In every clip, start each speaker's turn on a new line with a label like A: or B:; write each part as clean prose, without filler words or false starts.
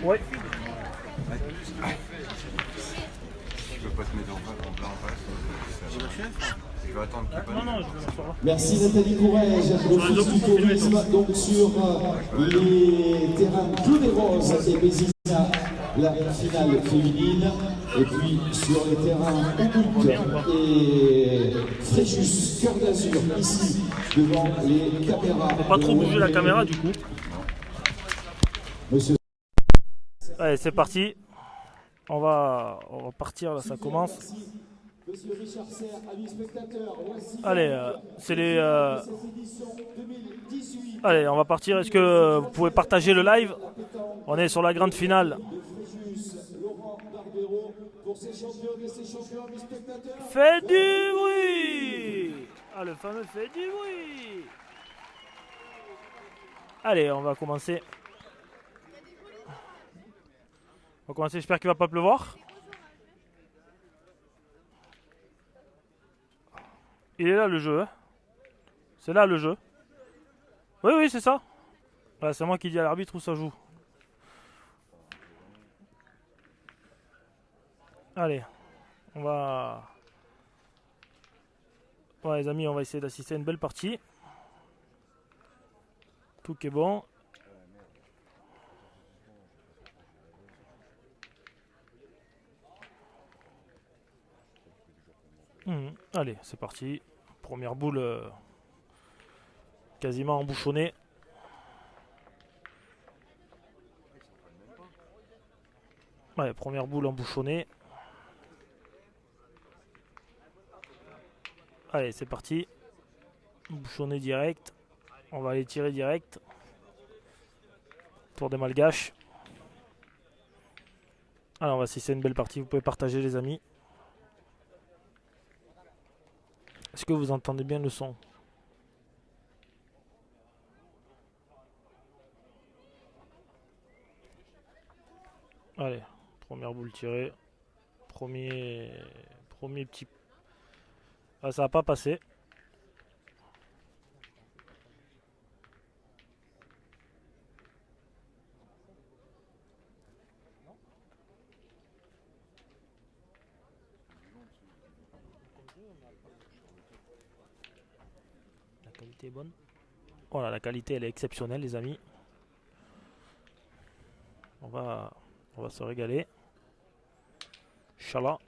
A: Ouais.
B: Je peux pas te mettre en blanc en face. Je vais attendre qu'il passe.
A: Non, je vais sur là.
C: Merci Nathalie Courrèges, l'Office du tourisme, donc sur les terrains Clos des Roses et Bézina, la finale féminine, et puis sur les terrains Oubout et Fréjus, Cœur d'Azur, ici, devant les caméras.
A: Faut pas trop bouger la caméra du coup.
C: Monsieur.
A: Allez, c'est parti. On va partir là, ça commence.
C: Monsieur Richard Serre, amis spectateurs, voici
A: Allez, c'est les. Allez, on va partir. Est-ce que vous pouvez partager le live? On est sur la grande finale. Faites du bruit! Ah, le fameux fait du bruit! Allez, on va commencer. J'espère qu'il va pas pleuvoir. Il est là le jeu. Hein. C'est là le jeu. Oui, c'est ça. Ouais, c'est moi qui dis à l'arbitre où ça joue. Allez, on va... Ouais les amis, on va essayer d'assister à une belle partie. Tout est bon. Allez, c'est parti. Première boule quasiment embouchonnée. Ouais, première boule embouchonnée. Allez, c'est parti. Bouchonné direct. On va aller tirer direct. Tour des Malgaches. Alors, on va essayer une belle partie. Vous pouvez partager, les amis. Est-ce que vous entendez bien le son? Allez, première boule tirée. Premier petit... Ah, ça va pas passer. La qualité est bonne. Voilà, la qualité elle est exceptionnelle, les amis. On va se régaler. Inch'Allah.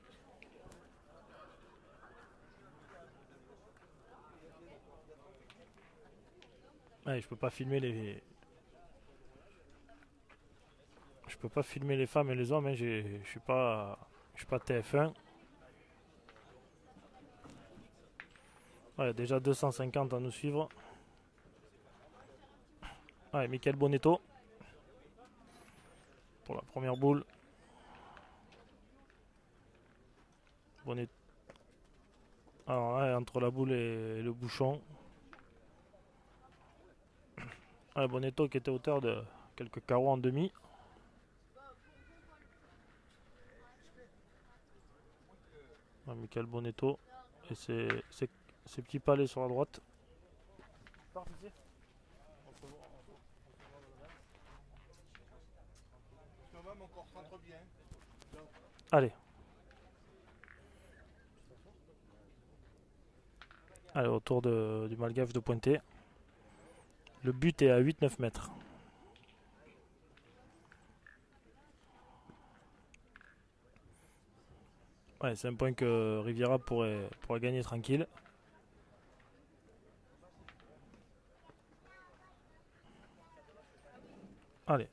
A: Allez, je peux pas filmer les... Je peux pas filmer les femmes et les hommes, hein. Je suis pas TF1. Ouais, déjà 250 à nous suivre. Ouais, Michael Bonetto. Pour la première boule. Bonetto. Alors là, entre la boule et le bouchon. Ouais, Bonetto qui était auteur de quelques carreaux en demi. Ouais, Michael Bonetto. Et ses petits palets sur la droite. Allez. Allez, autour du Malgave de Pointé. Le but est à 8-9 mètres. Ouais, c'est un point que Riviera pourrait gagner tranquille. Allez.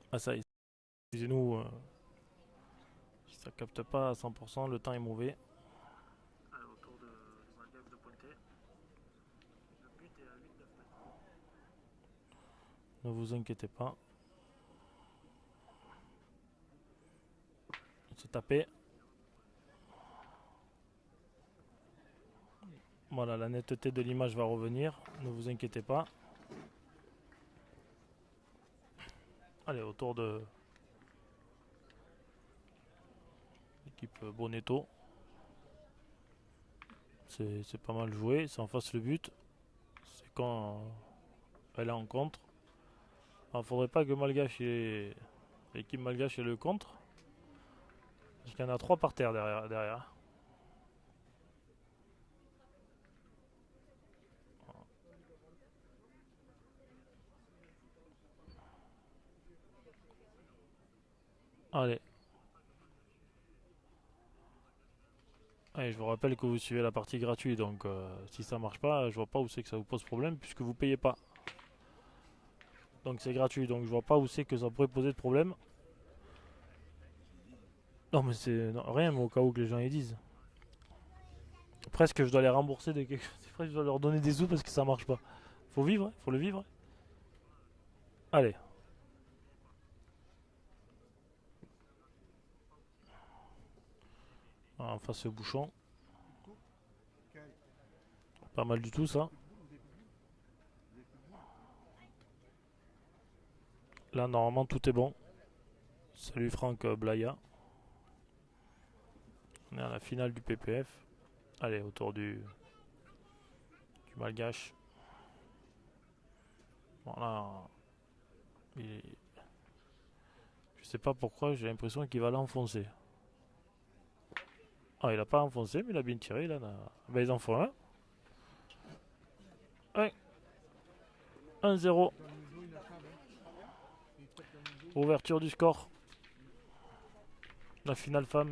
A: Ah ça, excusez-nous, si ça capte pas à 100%, le temps est mauvais. Allez, autour du Malgave de Pointé. Le but est à 8-9 mètres. Ne vous inquiétez pas. C'est tapé. Voilà, la netteté de l'image va revenir, ne vous inquiétez pas. Allez, autour de l'équipe Bonetto. C'est pas mal joué, c'est en face le but. C'est quand elle est en contre. Il ne faudrait pas que l'équipe malgache ait le contre. Parce qu'il y en a 3 par terre derrière. Allez. Allez, je vous rappelle que vous suivez la partie gratuite, donc si ça marche pas, je vois pas où c'est que ça vous pose problème puisque vous payez pas. Donc c'est gratuit, donc je vois pas où c'est que ça pourrait poser de problème. Non mais c'est rien, mais au cas où que les gens y disent. Presque je dois les rembourser de quelque chose. Presque je dois leur donner des sous parce que ça marche pas. Faut vivre, faut le vivre. Allez. Voilà, en face ce bouchon. Pas mal du tout ça. Là normalement tout est bon. Salut Franck Blaya. On est à la finale du PPF. Allez, autour du malgache. Voilà. Je sais pas pourquoi, j'ai l'impression qu'il va l'enfoncer. Ah, il a pas enfoncé, mais il a bien tiré. Là. Ben, ils en font un. Ouais. 1-0. Ouverture du score. La finale femme.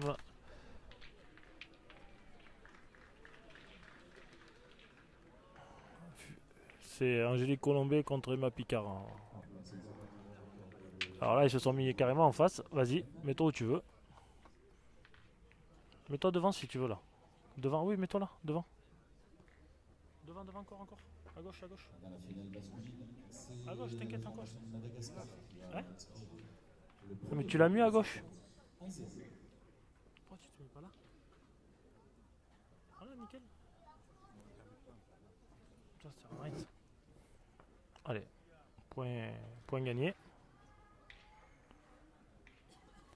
A: C'est Angélique Colombet contre Emma Picard. Alors là, ils se sont mis carrément en face. Vas-y, mets-toi où tu veux. Mets-toi devant si tu veux là. Devant, oui, mets-toi là, devant. Devant, encore. À gauche. À gauche, t'inquiète encore. Hein? Mais tu l'as mis à gauche. Pourquoi tu te mets pas là? Voilà, nickel. Ça, c'est right. Allez, point gagné.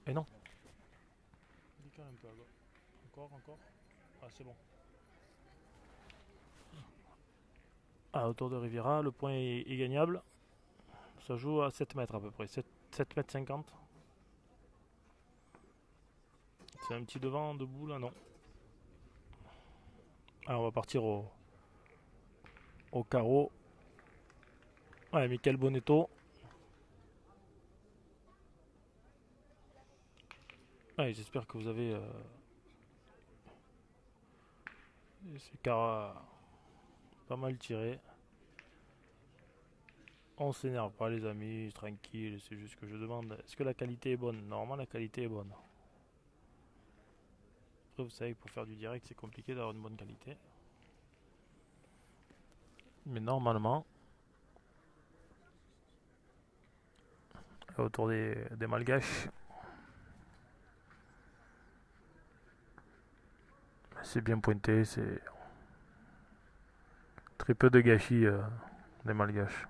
A: Et non. Décale un peu à gauche. Encore. Ah, c'est bon. Ah, autour de Riviera, le point est gagnable. Ça joue à 7 mètres à peu près. 7 mètres 50. C'est un petit devant debout là, non. Alors on va partir au carreau. Ouais, Michael Bonetto. Ouais, j'espère que vous avez ces carats pas mal tirés. On s'énerve pas les amis, tranquille, c'est juste que je demande est-ce que la qualité est bonne. Normalement la qualité est bonne. Après vous savez que pour faire du direct c'est compliqué d'avoir une bonne qualité. Mais normalement, autour des malgaches, c'est bien pointé, c'est très peu de gâchis des malgaches.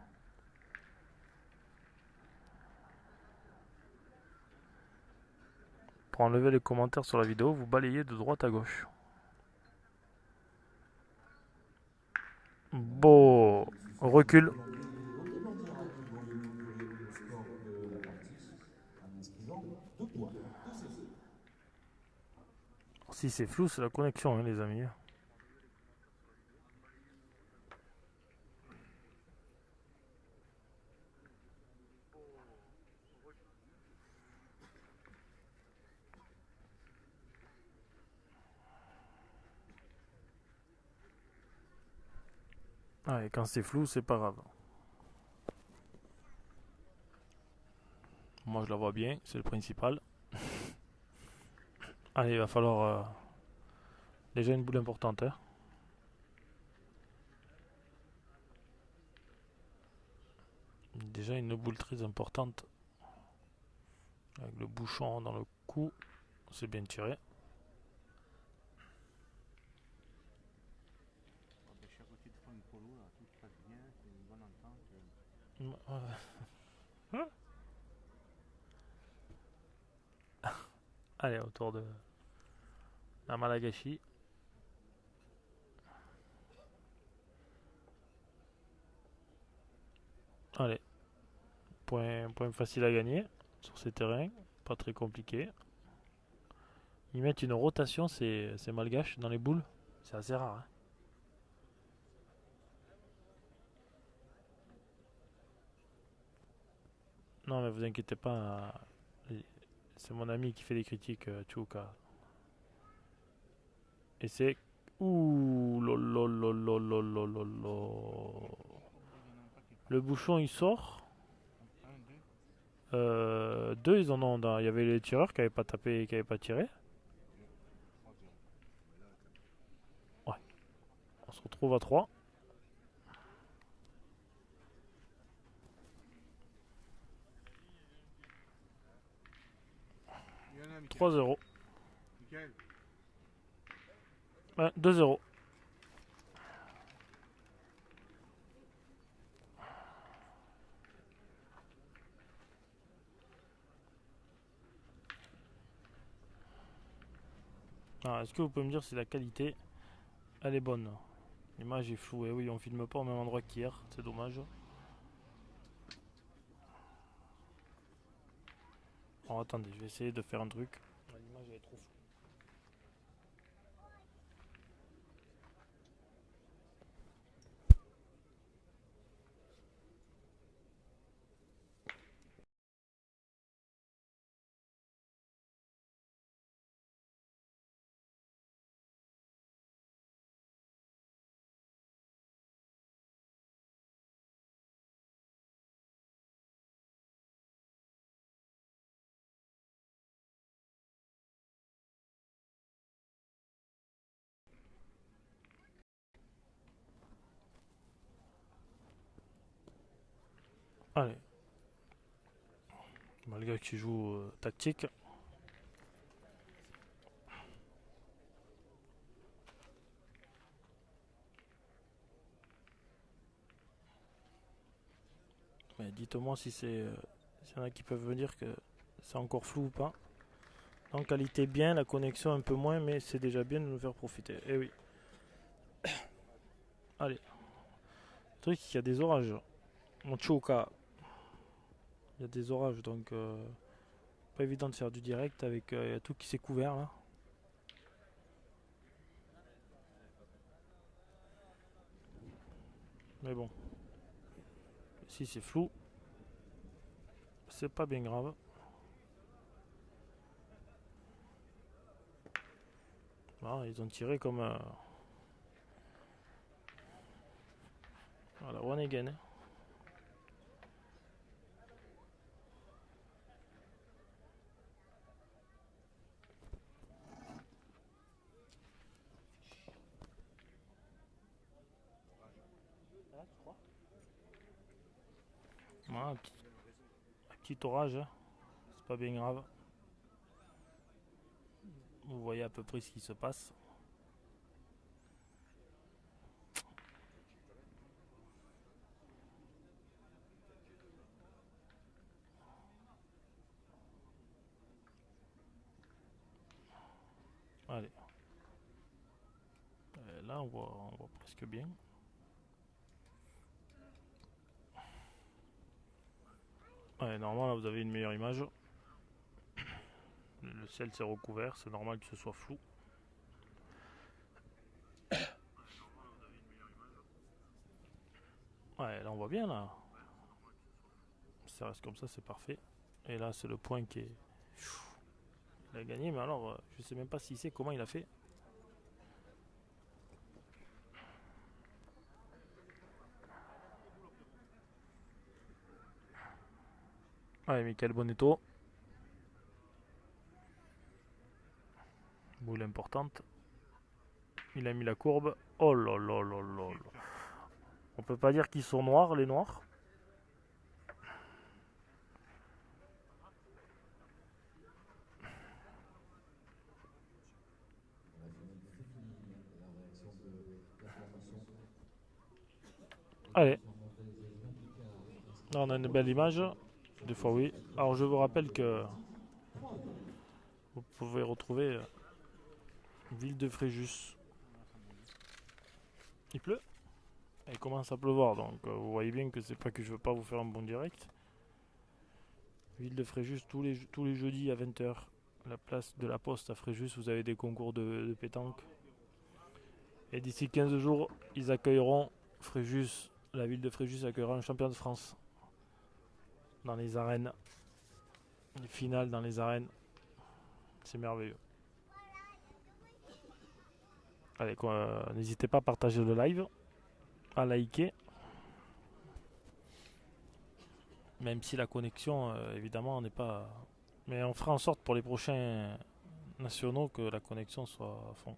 A: Pour enlever les commentaires sur la vidéo, vous balayez de droite à gauche. Bon, recul. Si c'est flou, c'est la connexion, hein, les amis. Ah, et quand c'est flou, c'est pas grave. Moi, je la vois bien, c'est le principal. Allez, il va falloir déjà une boule importante. Hein. Déjà une boule très importante. Avec le bouchon dans le cou. C'est bien tiré. Allez, autour de la Malagashi. Allez, point facile à gagner sur ces terrains, pas très compliqué. Ils mettent une rotation, c'est malgache dans les boules, c'est assez rare. Hein. Non, mais vous inquiétez pas, c'est mon ami qui fait des critiques, Tchouka. Et c'est. Ouh, lolololololololo. Le bouchon il sort. Deux, ils en ont. Il y avait les tireurs qui n'avaient pas tapé, qui n'avaient pas tiré. Ouais. On se retrouve à 3. 3-0. Ouais, 2-0. Est-ce que vous pouvez me dire si la qualité elle est bonne? L'image est floue. Et oui, on filme pas au même endroit qu'hier. C'est dommage. Alors attendez, je vais essayer de faire un truc. L'image elle est trop floue. Allez. Malgré que tu joues tactique. Mais dites-moi si c'est. S'il y en a qui peuvent me dire que c'est encore flou ou pas. En qualité bien, la connexion un peu moins, mais c'est déjà bien de nous faire profiter. Eh oui. Allez. Le truc, c'est qu'il y a des orages. Mon Choka. Il y a des orages, donc pas évident de faire du direct avec y a tout qui s'est couvert là. Mais bon. Si c'est flou, c'est pas bien grave. Voilà, ils ont tiré comme voilà, one again. Hein. Voilà, un petit orage, hein. C'est pas bien grave. Vous voyez à peu près ce qui se passe. Allez. Là, on voit presque bien. Ouais, normalement, là, vous avez une meilleure image. Le ciel s'est recouvert, c'est normal que ce soit flou. Ouais, là, on voit bien, là. Ça reste comme ça, c'est parfait. Et là, c'est le point qui est... Il a gagné, mais alors, je sais même pas s'il sait comment il a fait. Ouais, Michael Bonetto. Boule importante. Il a mis la courbe. Oh là là là là là. On peut pas dire qu'ils sont noirs, les noirs. Allez. Là, on a une belle image. Des fois, oui. Alors, je vous rappelle que vous pouvez retrouver Ville de Fréjus. Il pleut. Il commence à pleuvoir, donc vous voyez bien que c'est pas que je veux pas vous faire un bon direct. Ville de Fréjus, tous les jeudis à 20h. La place de la Poste à Fréjus, vous avez des concours de pétanque. Et d'ici 15 jours, ils accueilleront Fréjus. La ville de Fréjus accueillera un champion de France. Dans les arènes. Les finales dans les arènes. C'est merveilleux. Allez, n'hésitez pas à partager le live, à liker. Même si la connexion, évidemment, n'est pas... Mais on fera en sorte pour les prochains nationaux que la connexion soit à fond.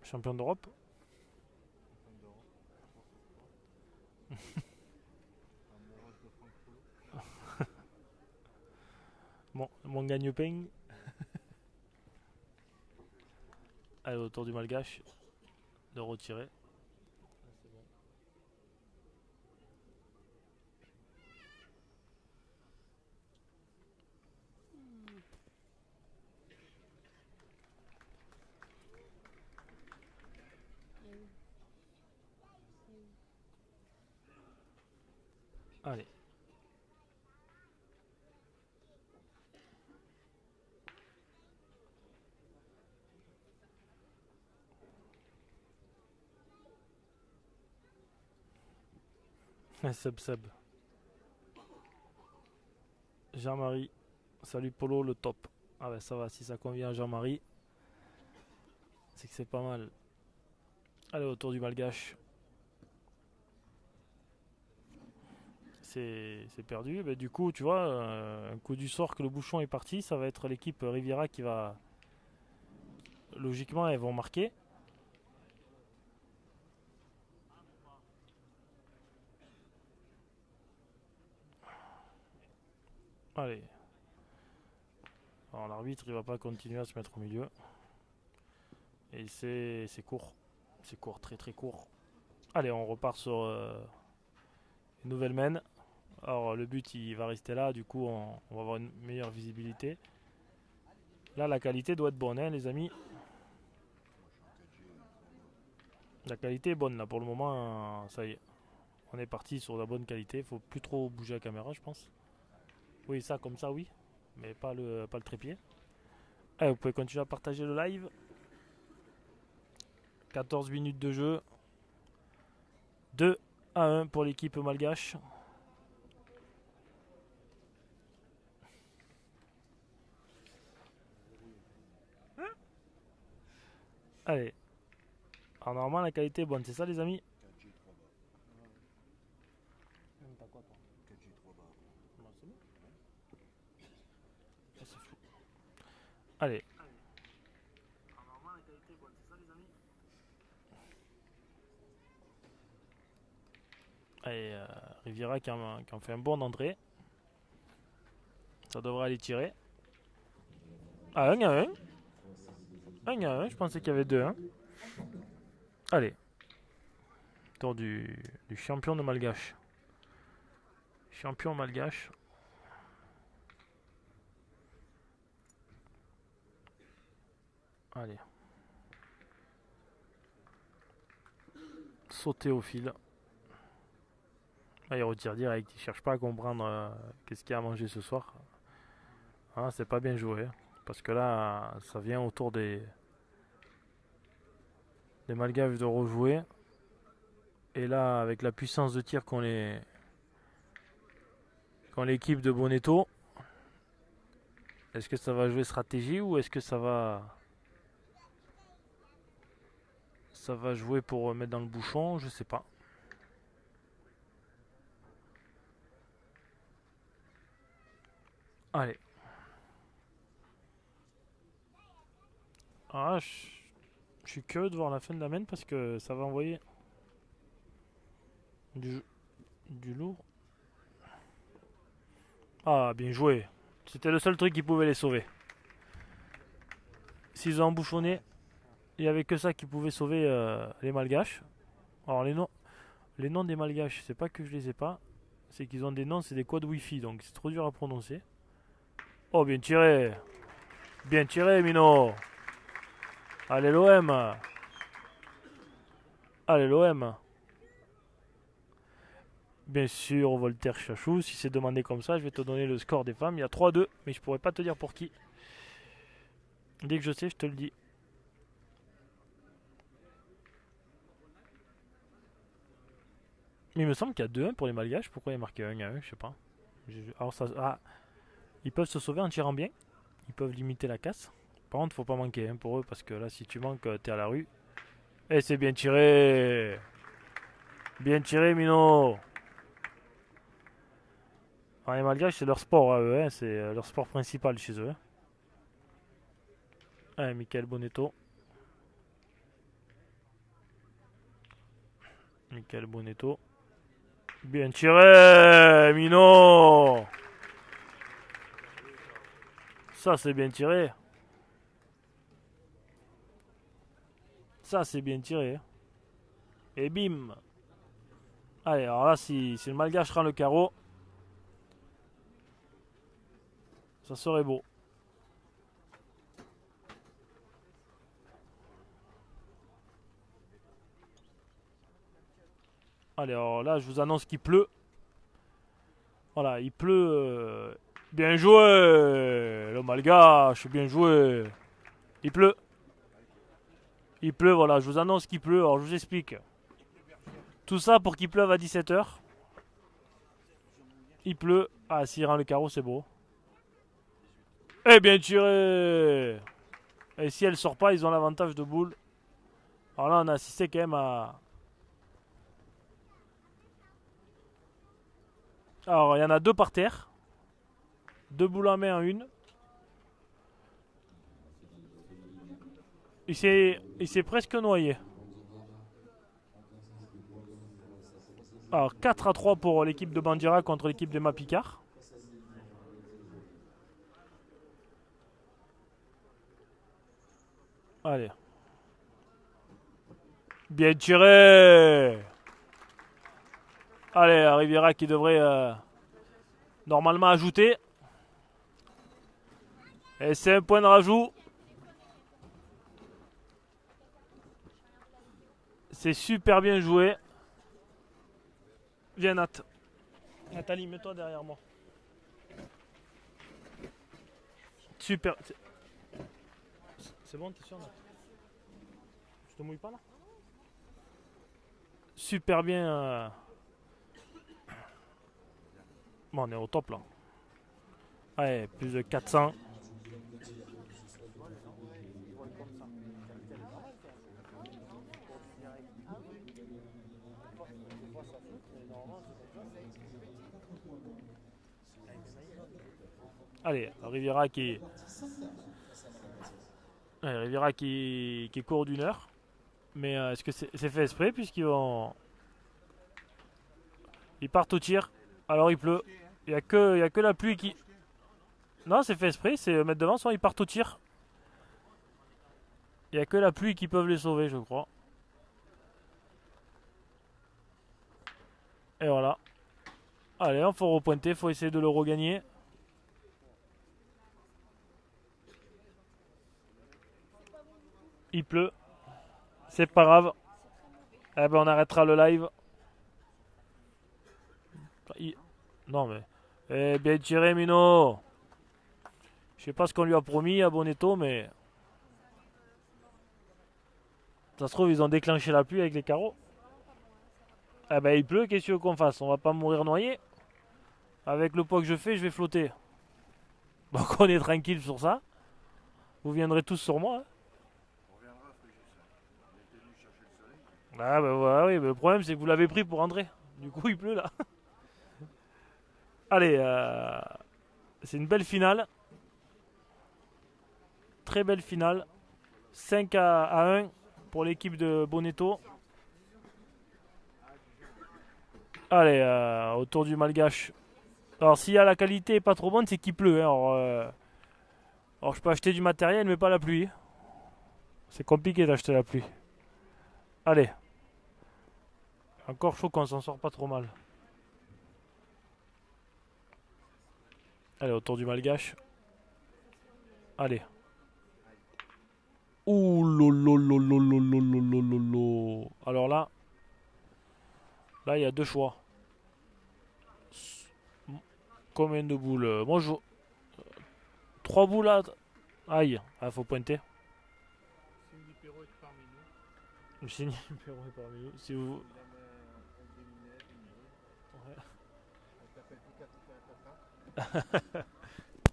A: Champion d'Europe. Bon, mon gagne-pain. Allez, autour du malgache. De retirer. Allez. Seb. Jean-Marie. Salut Polo, le top. Ah ben ça va, si ça convient à Jean-Marie, c'est que c'est pas mal. Allez, autour du malgache. C'est perdu. Ben, du coup, tu vois, un coup du sort que le bouchon est parti, ça va être l'équipe Riviera qui va... Logiquement, elles vont marquer. Allez. Alors l'arbitre, il va pas continuer à se mettre au milieu. Et c'est court. C'est court, très très court. Allez, on repart sur une nouvelle main. Alors le but, il va rester là. Du coup, on va avoir une meilleure visibilité. Là, la qualité doit être bonne, hein, les amis. La qualité est bonne, là, pour le moment. Ça y est. On est parti sur la bonne qualité. Faut plus trop bouger la caméra, je pense. Oui, ça, comme ça, oui. Mais pas le trépied. Allez, vous pouvez continuer à partager le live. 14 minutes de jeu. 2-1 pour l'équipe malgache. Allez. Alors normalement la qualité est bonne, c'est ça les amis? T'as quoi toi? 4G 3 barres. Non, c'est bon. Ah, c'est fou. Allez. Alors normalement la qualité est bonne, c'est ça les amis? Allez, Riviera qui en fait un bon entrée. Ça devrait aller tirer. Ah, 1-1. 1-1, je pensais qu'il y avait 2-1. Allez. Tour du champion de malgache. Champion malgache. Allez. Sauter au fil. Ah, il retire direct. Il cherche pas à comprendre qu'est-ce qu'il y a à manger ce soir. Ah, c'est pas bien joué. Parce que là, ça vient autour des malgaches de rejouer. Et là, avec la puissance de tir qu'ont l'équipe de Bonetto, est-ce que ça va jouer stratégie ou est-ce que ça va jouer pour mettre dans le bouchon? Je sais pas. Allez. Ah, je suis curieux de voir la fin de la main parce que ça va envoyer du lourd. Ah, bien joué. C'était le seul truc qui pouvait les sauver. S'ils ont embouchonné, il n'y avait que ça qui pouvait sauver les malgaches. Alors les noms des malgaches, c'est pas que je les ai pas. C'est qu'ils ont des noms, c'est des codes wifi, donc c'est trop dur à prononcer. Oh, bien tiré. Bien tiré, Mino. Allez, l'OM. Allez, l'OM. Bien sûr, Voltaire Chachou. Si c'est demandé comme ça, je vais te donner le score des femmes. Il y a 3-2, mais je pourrais pas te dire pour qui. Dès que je sais, je te le dis. Mais il me semble qu'il y a 2-1 pour les malgaches. Pourquoi il y a marqué 1-1? Je sais pas. Alors ça, ils peuvent se sauver en tirant bien. Ils peuvent limiter la casse. Par contre, faut pas manquer pour eux, parce que là, si tu manques, t'es à la rue. Et c'est bien tiré. Bien tiré, Mino. Alors, les malgaches, c'est leur sport à eux. Hein. C'est leur sport principal chez eux. Hein. Allez, Michael Bonetto. Michael Bonetto. Bien tiré, Mino. Ça, c'est bien tiré. Ça, c'est bien tiré. Et bim. Allez, alors là, si le malgache rend le carreau, ça serait beau. Allez, alors là, je vous annonce qu'il pleut. Voilà, il pleut. Bien joué, le malgache, bien joué. Il pleut. Il pleut, voilà, je vous annonce qu'il pleut. Alors, je vous explique. Tout ça pour qu'il pleuve à 17h. Il pleut. Ah, s'il rend le carreau, c'est beau. Eh bien tiré. Et si elle sort pas, ils ont l'avantage de boule. Alors là, on a assisté quand même à... Alors, il y en a 2 par terre. 2 boules en main en une. Il s'est presque noyé. Alors, 4-3 pour l'équipe de Bandira contre l'équipe de Mapicard. Allez. Bien tiré. Allez, Riviera qui devrait normalement ajouter. Et c'est un point de rajout. C'est super bien joué. Viens Nat. Nathalie, mets-toi derrière moi. Super. C'est bon, t'es sûr Nat? Je te mouille pas là? Super bien. Bon, on est au top là. Ouais, plus de 400. Allez, Riviera qui... Ouais, Riviera qui court d'une heure. Mais est-ce que c'est fait exprès puisqu'ils vont... Ils partent au tir. Alors il pleut. Il n'y a que la pluie qui... Non, c'est fait exprès. C'est mettre devant, soit ils partent au tir. Il n'y a que la pluie qui peuvent les sauver, je crois. Et voilà. Allez, il faut repointer. Il faut essayer de le regagner. Il pleut. C'est pas grave. Eh ben on arrêtera le live. Non mais... Eh bien tiré Mino. Je sais pas ce qu'on lui a promis à Bonetto, mais... Ça se trouve ils ont déclenché la pluie avec les carreaux. Eh ben il pleut, qu'est-ce que tu veux qu'on fasse? On va pas mourir noyé. Avec le poids que je fais, je vais flotter. Donc on est tranquille sur ça. Vous viendrez tous sur moi. Hein. Ah bah voilà, oui, mais le problème c'est que vous l'avez pris pour André. Du coup il pleut là. Allez, c'est une belle finale. Très belle finale. 5-1 pour l'équipe de Bonetto. Allez, autour du malgache. Alors s'il y a la qualité est pas trop bonne, c'est qu'il pleut. Hein. Alors je peux acheter du matériel, mais pas la pluie. C'est compliqué d'acheter la pluie. Allez. Encore chaud qu'on s'en sort pas trop mal. Allez, autour du malgache. Allez. Ouh lolo. Alors là. Là, il y a deux choix. Combien de boules? Moi, je... 3 boules là. Aïe. Ah, faut pointer.
D: Cindy Perrault est parmi nous.
A: Cindy Perrault est parmi nous. Si vous...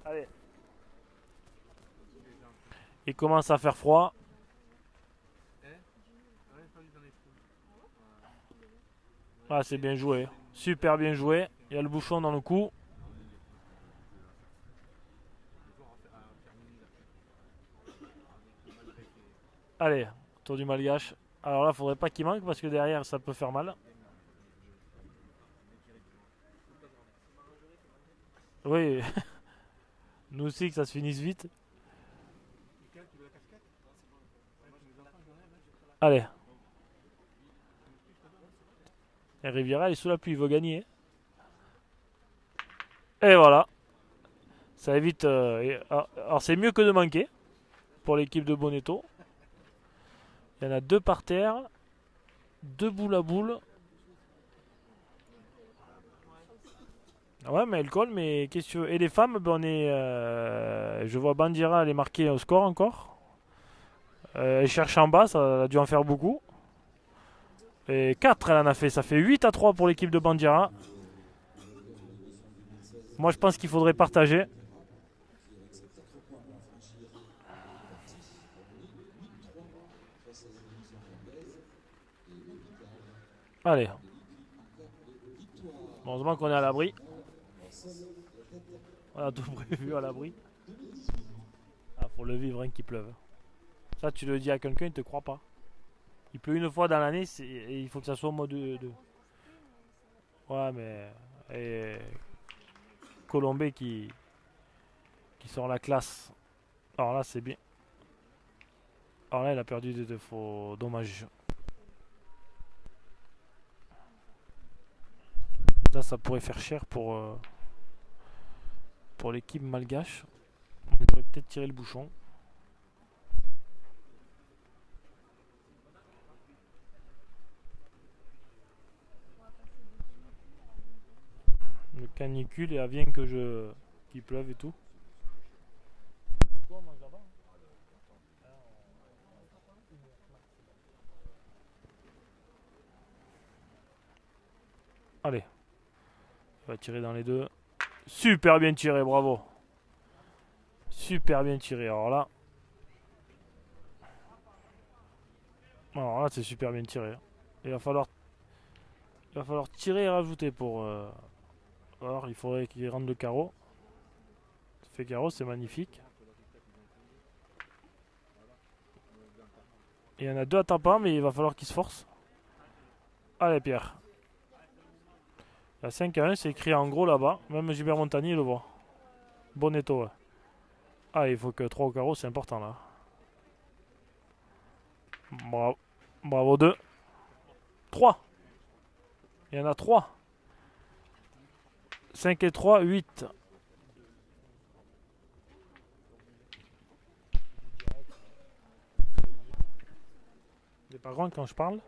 A: Allez. Il commence à faire froid. Ah, c'est bien joué. Super bien joué. Il y a le bouchon dans le cou. Allez, tour du malgache. Alors là, faudrait pas qu'il manque parce que derrière, ça peut faire mal. Oui. Nous aussi, que ça se finisse vite. Allez. Et Riviera, il est sous la pluie, il veut gagner. Et voilà. Ça évite... alors c'est mieux que de manquer. Pour l'équipe de Bonetto. Il y en a 2 par terre. 2 boules à boules. Ouais, mais elle colle, mais qu'est-ce que tu veux? Et les femmes, ben on est... je vois Bandira, elle est marquée au score encore. Elle cherche en bas, ça a dû en faire beaucoup. Et 4 elle en a fait, ça fait 8-3 pour l'équipe de Bandira. Moi je pense qu'il faudrait partager. Allez. Heureusement qu'on est à l'abri. On a tout prévu à l'abri. Ah, faut le vivre, hein, qu'il pleuve. Ça, tu le dis à quelqu'un, il te croit pas. Il pleut une fois dans l'année et il faut que ça soit au mois de... Ouais, mais... Et... Colombé qui sort la classe. Alors là, c'est bien. Alors là, il a perdu des faux. Dommage. Là, ça pourrait faire cher pour l'équipe malgache. J'aurais peut-être tiré le bouchon. Le canicule et elle vient que qu'il pleuve et tout. Allez. On va tirer dans les deux. Super bien tiré, bravo. Super bien tiré. Alors là, c'est super bien tiré. Il va falloir tirer et rajouter pour... Alors, il faudrait qu'il rentre le carreau. Ça fait carreau, c'est magnifique. Il y en a 2 à tapant, mais il va falloir qu'il se force. Allez, Pierre. La 5-1, c'est écrit en gros là-bas. Même Gilbert Montagny, il le voit. Bonetto, ouais. Ah, il faut que 3 au carreau, c'est important là. Bravo. Bravo 2. 3. Il y en a 3. 5 et 3, 8. C'est pas grand quand je parle.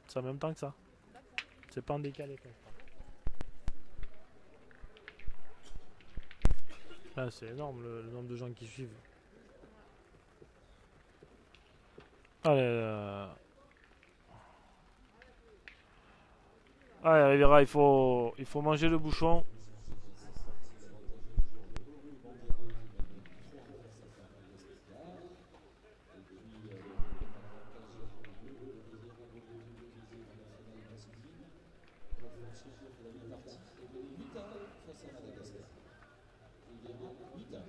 A: C'est en même temps que ça. C'est pas en décalé quand je parle. Là, c'est énorme le nombre de gens qui suivent. Allez, allez, Rivera, il faut manger le bouchon.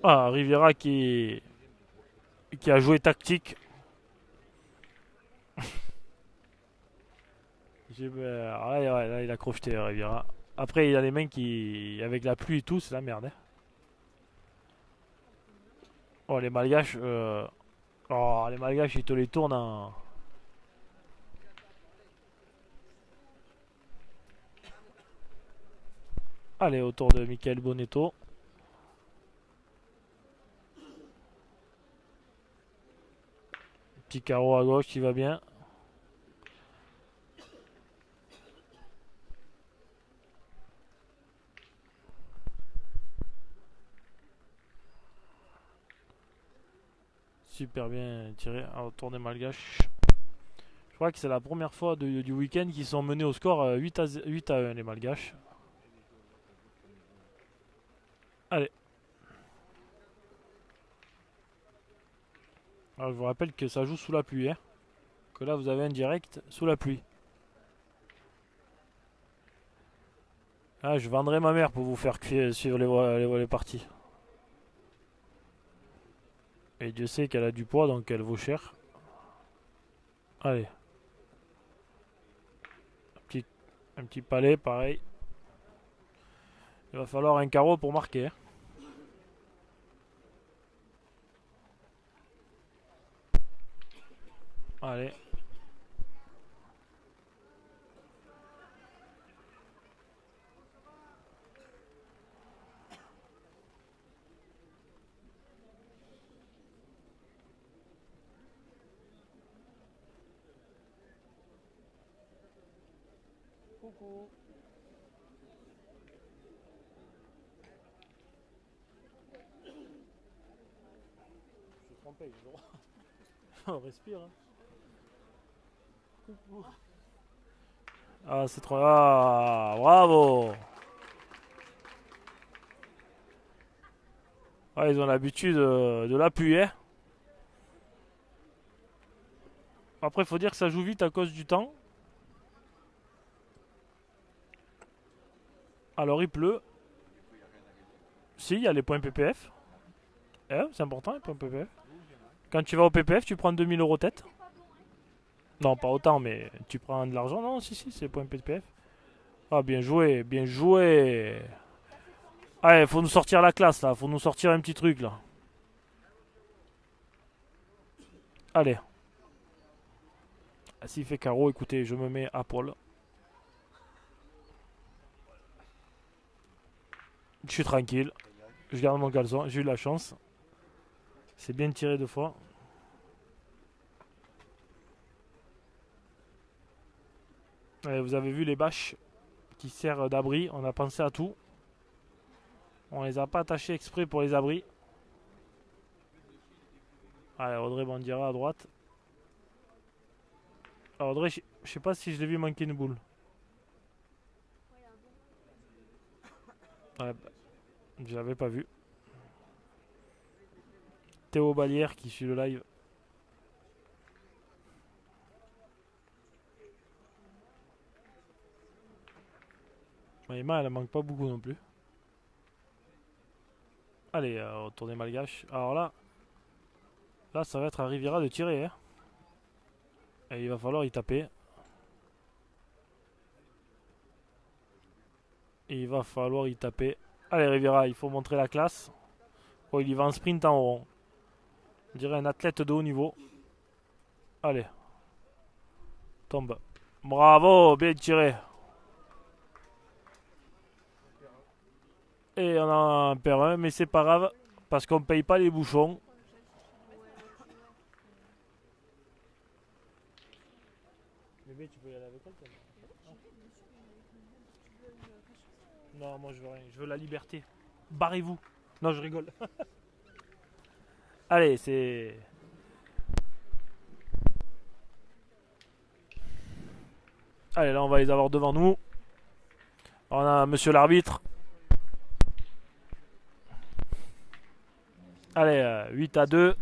A: Ah, Riviera qui a joué tactique. Là, il a crocheté Riviera. Après, il y a les mains qui, avec la pluie et tout, c'est la merde. Hein. Oh, les malgaches, oh, les malgaches, ils te les tournent en... Allez, autour de Michael Bonetto. Petit carreau à gauche qui va bien. Super bien tiré autour des malgaches. Je crois que c'est la première fois du week-end qu'ils sont menés au score 8 à 1 les malgaches. Allez. Alors je vous rappelle que ça joue sous la pluie. Hein. Que là vous avez un direct sous la pluie. Ah, je vendrai ma mère pour vous faire suivre les parties. Et Dieu sait qu'elle a du poids donc elle vaut cher. Allez. Un petit palais pareil. Il va falloir un carreau pour marquer. Hein. Allez. Coucou. Je suis trompé, j'ai le droit. On respire. Hein. Coucou. Ah, c'est trop. Ah, bravo. Ah, ils ont l'habitude de l'appuyer. Hein. Après, il faut dire que ça joue vite à cause du temps. Alors, il pleut. Si, il y a les points PPF. C'est important, les points PPF. Quand tu vas au PPF, tu prends 2000 € tête. Non, pas autant, mais tu prends de l'argent. Non, si, c'est les points PPF. Ah, bien joué, bien joué. Allez, faut nous sortir la classe, là. Faut nous sortir un petit truc, là. Allez. S'il fait carreau, écoutez, je me mets à poil. Je suis tranquille. Je garde mon caleçon. J'ai eu la chance. C'est bien tiré 2 fois. Allez, vous avez vu les bâches qui servent d'abri. On a pensé à tout. On les a pas attachés exprès pour les abris. Allez, Audrey Bandira à droite. Alors Audrey, je sais pas si je l'ai vu manquer une boule. Ouais, je l'avais pas vu. Théo Balière qui suit le live. Emma, elle manque pas beaucoup non plus. Allez, autour des malgaches. Alors là, ça va être à Riviera de tirer. Hein. Et il va falloir y taper. Il va falloir y taper. Allez, Riviera, il faut montrer la classe. Oh, il y va en sprint en rond. On dirait un athlète de haut niveau. Allez. Tombe. Bravo, bien tiré. Et on a un perrin, mais c'est pas grave. Parce qu'on paye pas les bouchons. Bébé, tu peux y aller avec elle, non, moi je veux rien. Je veux la liberté. Barrez-vous. Non, je rigole. Allez, c'est... Allez, là, on va les avoir devant nous. On a monsieur l'arbitre. Allez, 8 à 2.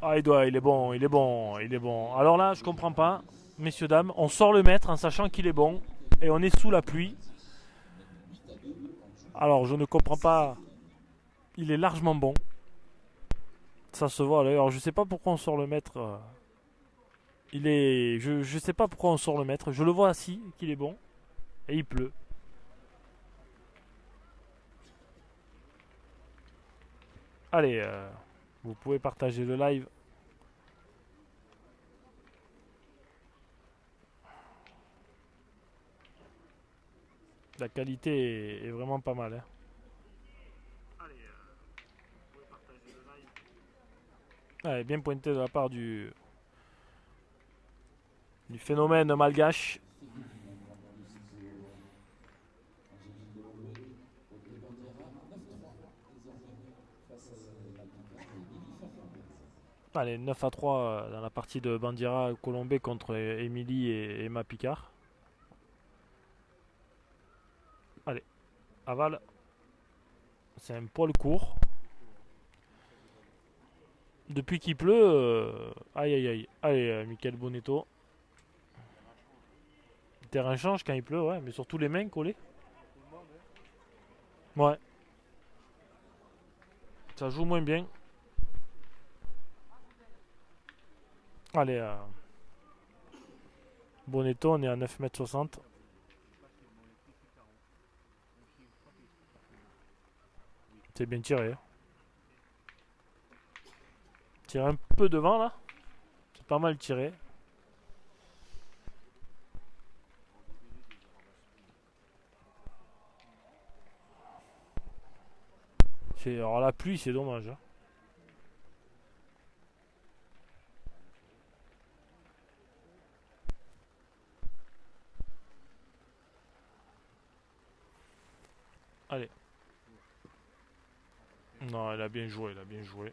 A: Ah, il est bon, il est bon, il est bon. Alors là, je comprends pas, messieurs, dames. On sort le maître en sachant qu'il est bon. Et on est sous la pluie. Alors, je ne comprends pas. Il est largement bon. Ça se voit d'ailleurs. Je sais pas pourquoi on sort le maître. Il est. Je sais pas pourquoi on sort le mettre. Je le vois assis, qu'il est bon. Et il pleut. Allez, vous pouvez partager le live. La qualité est vraiment pas mal. Hein. Allez, vous pouvez partager le live. Allez, bien pointé de la part du phénomène malgache. Allez, 9-3 dans la partie de Bandira Colombé contre Emily et Emma Picard. Allez, aval. C'est un poil court. Depuis qu'il pleut, aïe aïe aïe. Allez, Michael Bonetto. Le terrain change quand il pleut, ouais, mais surtout les mains collées. Ouais. Ça joue moins bien. Allez, Bonetto, on est à 9,60 m. C'est bien tiré. Tiré un peu devant là. C'est pas mal tiré. Alors la pluie, c'est dommage. Hein. Allez. Non, elle a bien joué, elle a bien joué.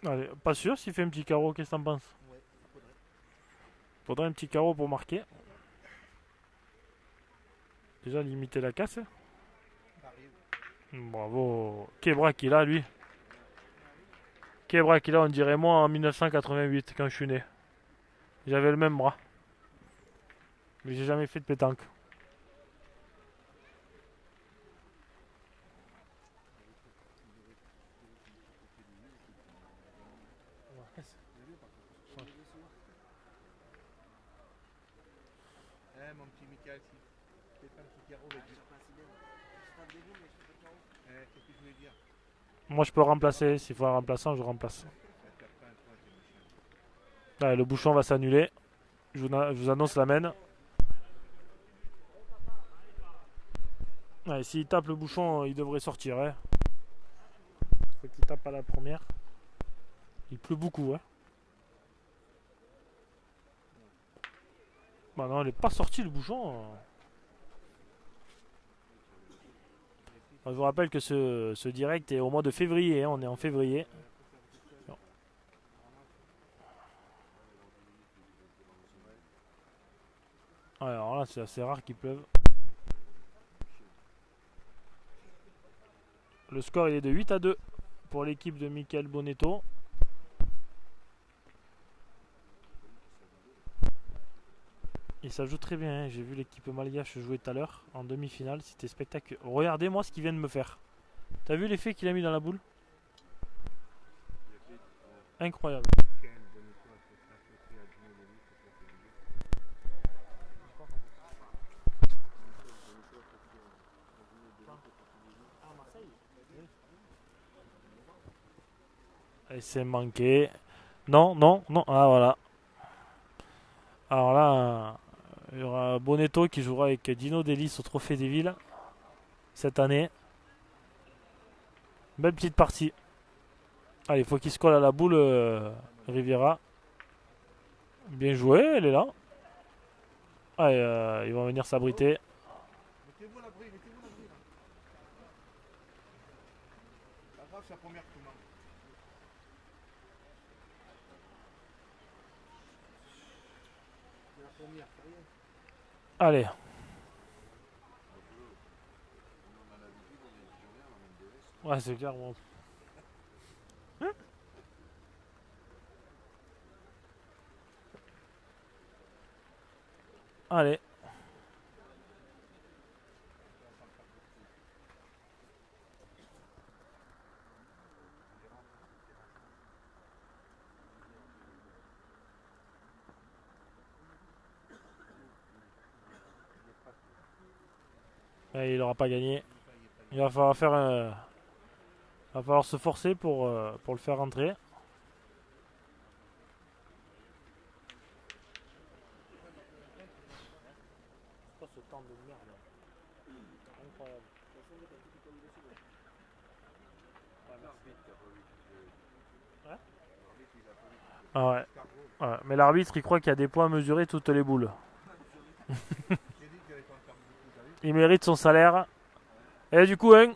A: Allez, pas sûr s'il fait un petit carreau, qu'est-ce que t'en penses? Faudrait un petit carreau pour marquer. Déjà limiter la casse. Bravo. Quel bras qu'il a lui. Quel bras qu'il a, on dirait moi en 1988 quand je suis né. J'avais le même bras. Mais j'ai jamais fait de pétanque.
D: Mon petit Michael, si tu fais un petit carreau avec lui. Qu'est-ce que je voulais dire?
A: Moi je peux remplacer, s'il faut un remplaçant, je remplace. Allez, le bouchon va s'annuler. Je vous annonce la mène. Allez, s'il tape le bouchon, il devrait sortir. Hein. Faut qu'il tape à la première. Il pleut beaucoup. Hein. Bah non, il n'est pas sorti le bouchon. Je vous rappelle que ce direct est au mois de février. Hein. On est en février. Alors là, c'est assez rare qu'il pleuve. Le score il est de 8-2 pour l'équipe de Michael Bonetto. Et ça joue très bien, hein. J'ai vu l'équipe malgache jouer tout à l'heure en demi-finale, c'était spectaculaire. Regardez-moi ce qu'il vient de me faire. T'as vu l'effet qu'il a mis dans la boule? Incroyable. Et c'est manqué. Non, non, non. Ah voilà. Alors là, il y aura Bonetto qui jouera avec Dino Delis au Trophée des Villes cette année. Belle petite partie. Allez, il faut qu'il se colle à la boule, Riviera. Bien joué, elle est là. Allez, ils vont venir s'abriter.
D: Mettez-vous à l'abri, mettez-vous à l'abri. La grave, c'est la première qui manque. C'est la première, ça y est.
A: Allez. Ouais, c'est clair. Bon. Allez. Et il n'aura pas gagné. Il va falloir faire un... va falloir se forcer pour le faire rentrer. C'est quoi ce temps de merde là? Incroyable. Ah ouais. Ouais. Mais l'arbitre il croit qu'il y a des points à mesurer toutes les boules. Il mérite son salaire. Et du coup, un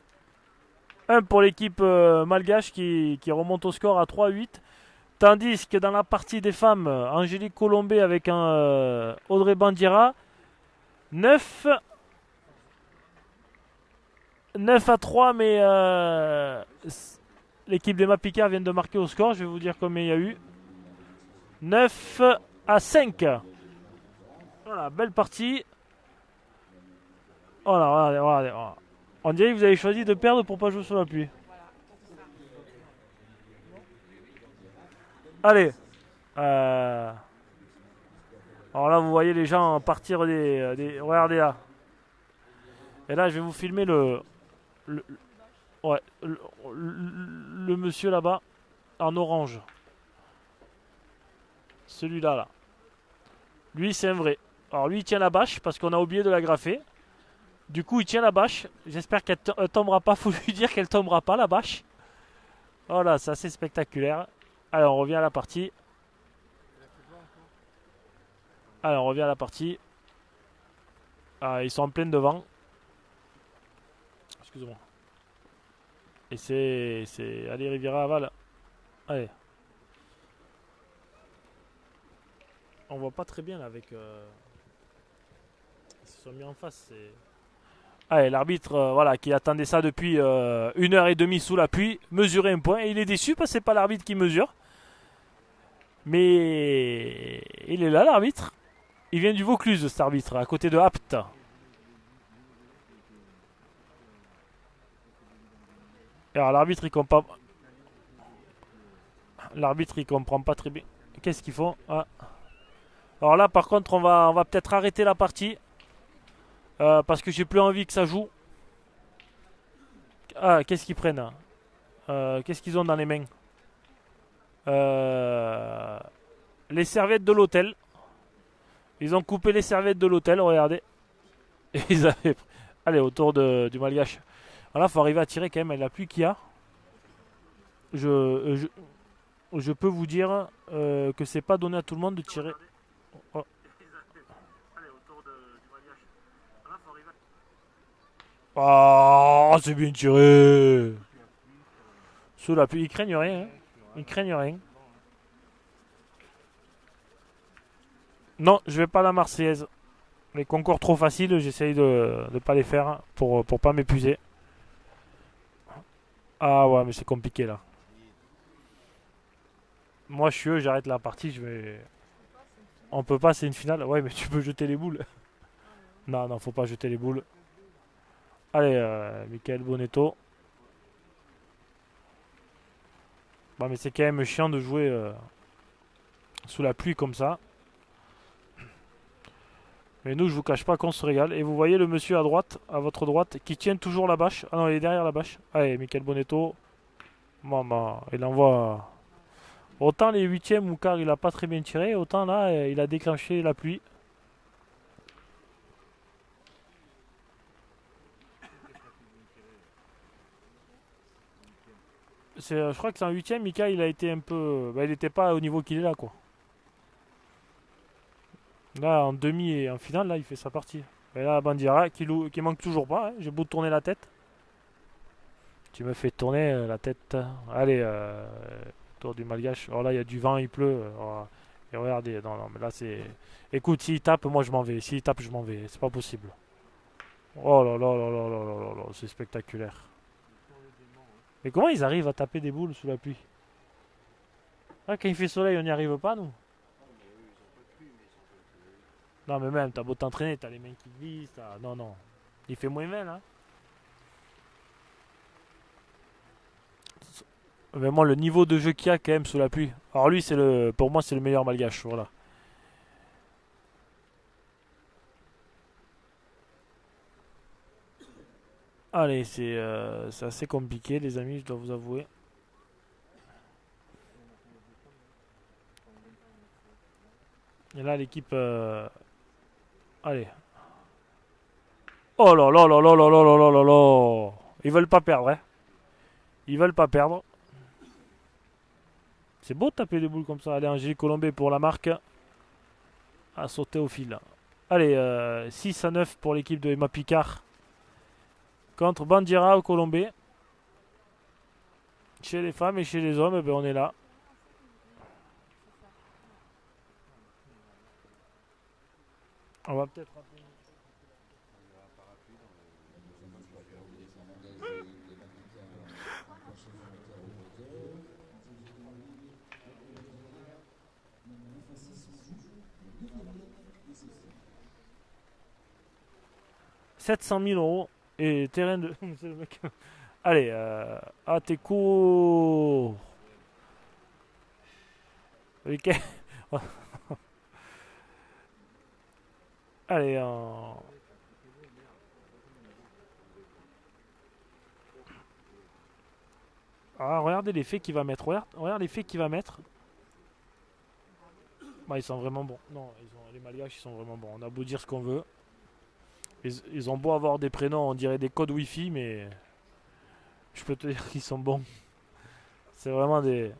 A: pour l'équipe malgache qui remonte au score à 3-8. Tandis que dans la partie des femmes, Angélique Colombé avec un Audrey Bandira, 9 à 3, mais l'équipe d'Emma Picard vient de marquer au score. Je vais vous dire combien il y a eu. 9 à 5. Voilà, belle partie. Voilà, voilà. On dirait que vous avez choisi de perdre pour pas jouer sur la pluie. Allez. Alors là, vous voyez les gens partir des... Regardez là. Et là, je vais vous filmer le monsieur là-bas en orange. Celui-là, là. Lui, c'est un vrai. Alors lui, il tient la bâche parce qu'on a oublié de la graffer. Du coup, il tient la bâche. J'espère qu'elle tombera pas. Faut lui dire qu'elle tombera pas, la bâche. Voilà, c'est assez spectaculaire. Allez, on revient à la partie. Ah, ils sont en pleine devant. Excuse-moi. Et c'est... Allez, Riviera aval. Allez. On voit pas très bien là avec... Ils se sont mis en face. C'est... Allez, l'arbitre, voilà, qui attendait ça depuis 1h30 sous la pluie, mesurer un point. Et il est déçu parce que c'est pas l'arbitre qui mesure. Mais il est là, l'arbitre. Il vient du Vaucluse, cet arbitre, à côté de Apt. Et alors, l'arbitre, il comprend... L'arbitre, il comprend pas très bien. Qu'est-ce qu'ils font? Ah. Alors là, par contre, on va peut-être arrêter la partie. Parce que j'ai plus envie que ça joue. Ah, qu'est-ce qu'ils prennent? Qu'est-ce qu'ils ont dans les mains? Les serviettes de l'hôtel. Ils ont coupé les serviettes de l'hôtel, regardez. Et ils avaient... Allez, autour du malgache. Voilà, faut arriver à tirer quand même avec la pluie qu'il y a. Je peux vous dire que c'est pas donné à tout le monde de tirer. Oh. Oh, c'est bien tiré. Sous la pluie, ils craignent rien. Hein. Ils craignent rien. Non, je vais pas à la Marseillaise. Les concours trop faciles, j'essaye de ne pas les faire pour pas m'épuiser. Ah ouais, mais c'est compliqué là. Moi, je suis eux, j'arrête la partie, je vais... On peut pas, c'est une finale. Ouais, mais tu peux jeter les boules. Non, non, faut pas jeter les boules. Allez, Michael Bonetto. Bah, mais c'est quand même chiant de jouer sous la pluie comme ça. Mais nous, je vous cache pas qu'on se régale. Et vous voyez le monsieur à droite, à votre droite, qui tient toujours la bâche. Ah non, il est derrière la bâche. Allez, Michael Bonetto. Maman, il envoie... Autant les huitièmes ou quarts, il a pas très bien tiré. Autant là, il a déclenché la pluie. Je crois que c'est en huitième, Mika, il a été un peu... Bah, il n'était pas au niveau qu'il est là, quoi. Là, en demi et en finale, là, il fait sa partie. Et là, Bandira, qui manque toujours pas. Hein. J'ai beau tourner la tête. Tu me fais tourner la tête. Allez, tour du malgache. Alors là, il y a du vent, il pleut. Et regardez, non, mais là, c'est... Écoute, s'il tape, moi, je m'en vais. S'il tape, je m'en vais. C'est pas possible. Oh là là là là là là là là, c'est spectaculaire. Mais comment ils arrivent à taper des boules sous la pluie? Ah, quand il fait soleil, on n'y arrive pas, nous. Non, mais même, t'as beau t'entraîner, t'as les mains qui glissent. Non, non. Il fait moins 20, là. Vraiment, le niveau de jeu qu'il y a quand même sous la pluie. Alors lui, pour moi, c'est le meilleur malgache. Voilà. Allez, c'est assez compliqué, les amis, je dois vous avouer. Et là, l'équipe... Allez. Oh là là là là là là là là là là. Ils veulent pas perdre, hein. Ils veulent pas perdre. C'est beau de taper des boules comme ça. Allez, Angélique Colombé pour la marque. À sauter au fil. Allez, 6 à 9 pour l'équipe de Emma Picard. Contre Bandira au Colombé. Chez les femmes et chez les hommes, eh ben, on est là. On va peut-être rappeler. « 700 000 € et terrain de... C'est le mec. Allez, ah t'es court. Ok. Allez, ah, regardez l'effet qu'il va mettre. Regarde l'effet qu'il va mettre. Bah, ils sont vraiment bons. Non, les Malgaches, ils sont vraiment bons. On a beau dire ce qu'on veut. Ils ont beau avoir des prénoms, on dirait des codes Wi-Fi, mais je peux te dire qu'ils sont bons. C'est vraiment des...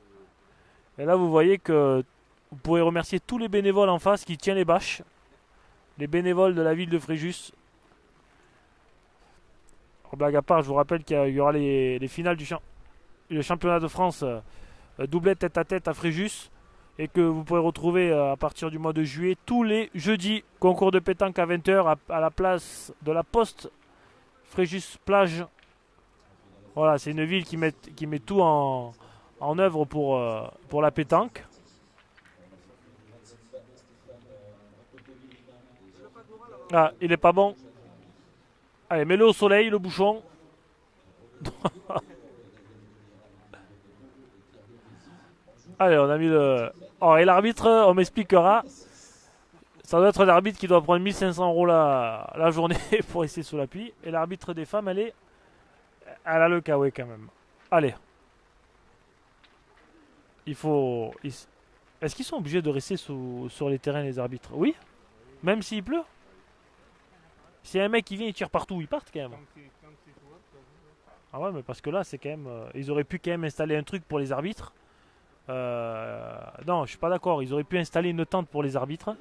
A: Et là, vous voyez que vous pourrez remercier tous les bénévoles en face qui tiennent les bâches. Les bénévoles de la ville de Fréjus. En blague à part, je vous rappelle qu'il y aura les finales le championnat de France doublette tête à tête à Fréjus. Et que vous pourrez retrouver à partir du mois de juillet tous les jeudis. Concours de pétanque à 20 h à la place de la Poste Fréjus Plage. Voilà, c'est une ville qui met tout en œuvre pour la pétanque. Ah, il est pas bon. Allez, mets-le au soleil, le bouchon. Allez, on a mis le... Oh, et l'arbitre, on m'expliquera. Ça doit être l'arbitre qui doit prendre 1500 € la journée pour rester sous la pluie. Et l'arbitre des femmes, elle a le kawaii quand même. Allez. Il faut... Est-ce qu'ils sont obligés de rester sur les terrains, les arbitres? Oui. Même s'il pleut. Si un mec qui vient et tire partout, ils partent quand même. Ah ouais, mais parce que là, c'est quand même... ils auraient pu quand même installer un truc pour les arbitres. Non, je suis pas d'accord. Ils auraient pu installer une tente pour les arbitres.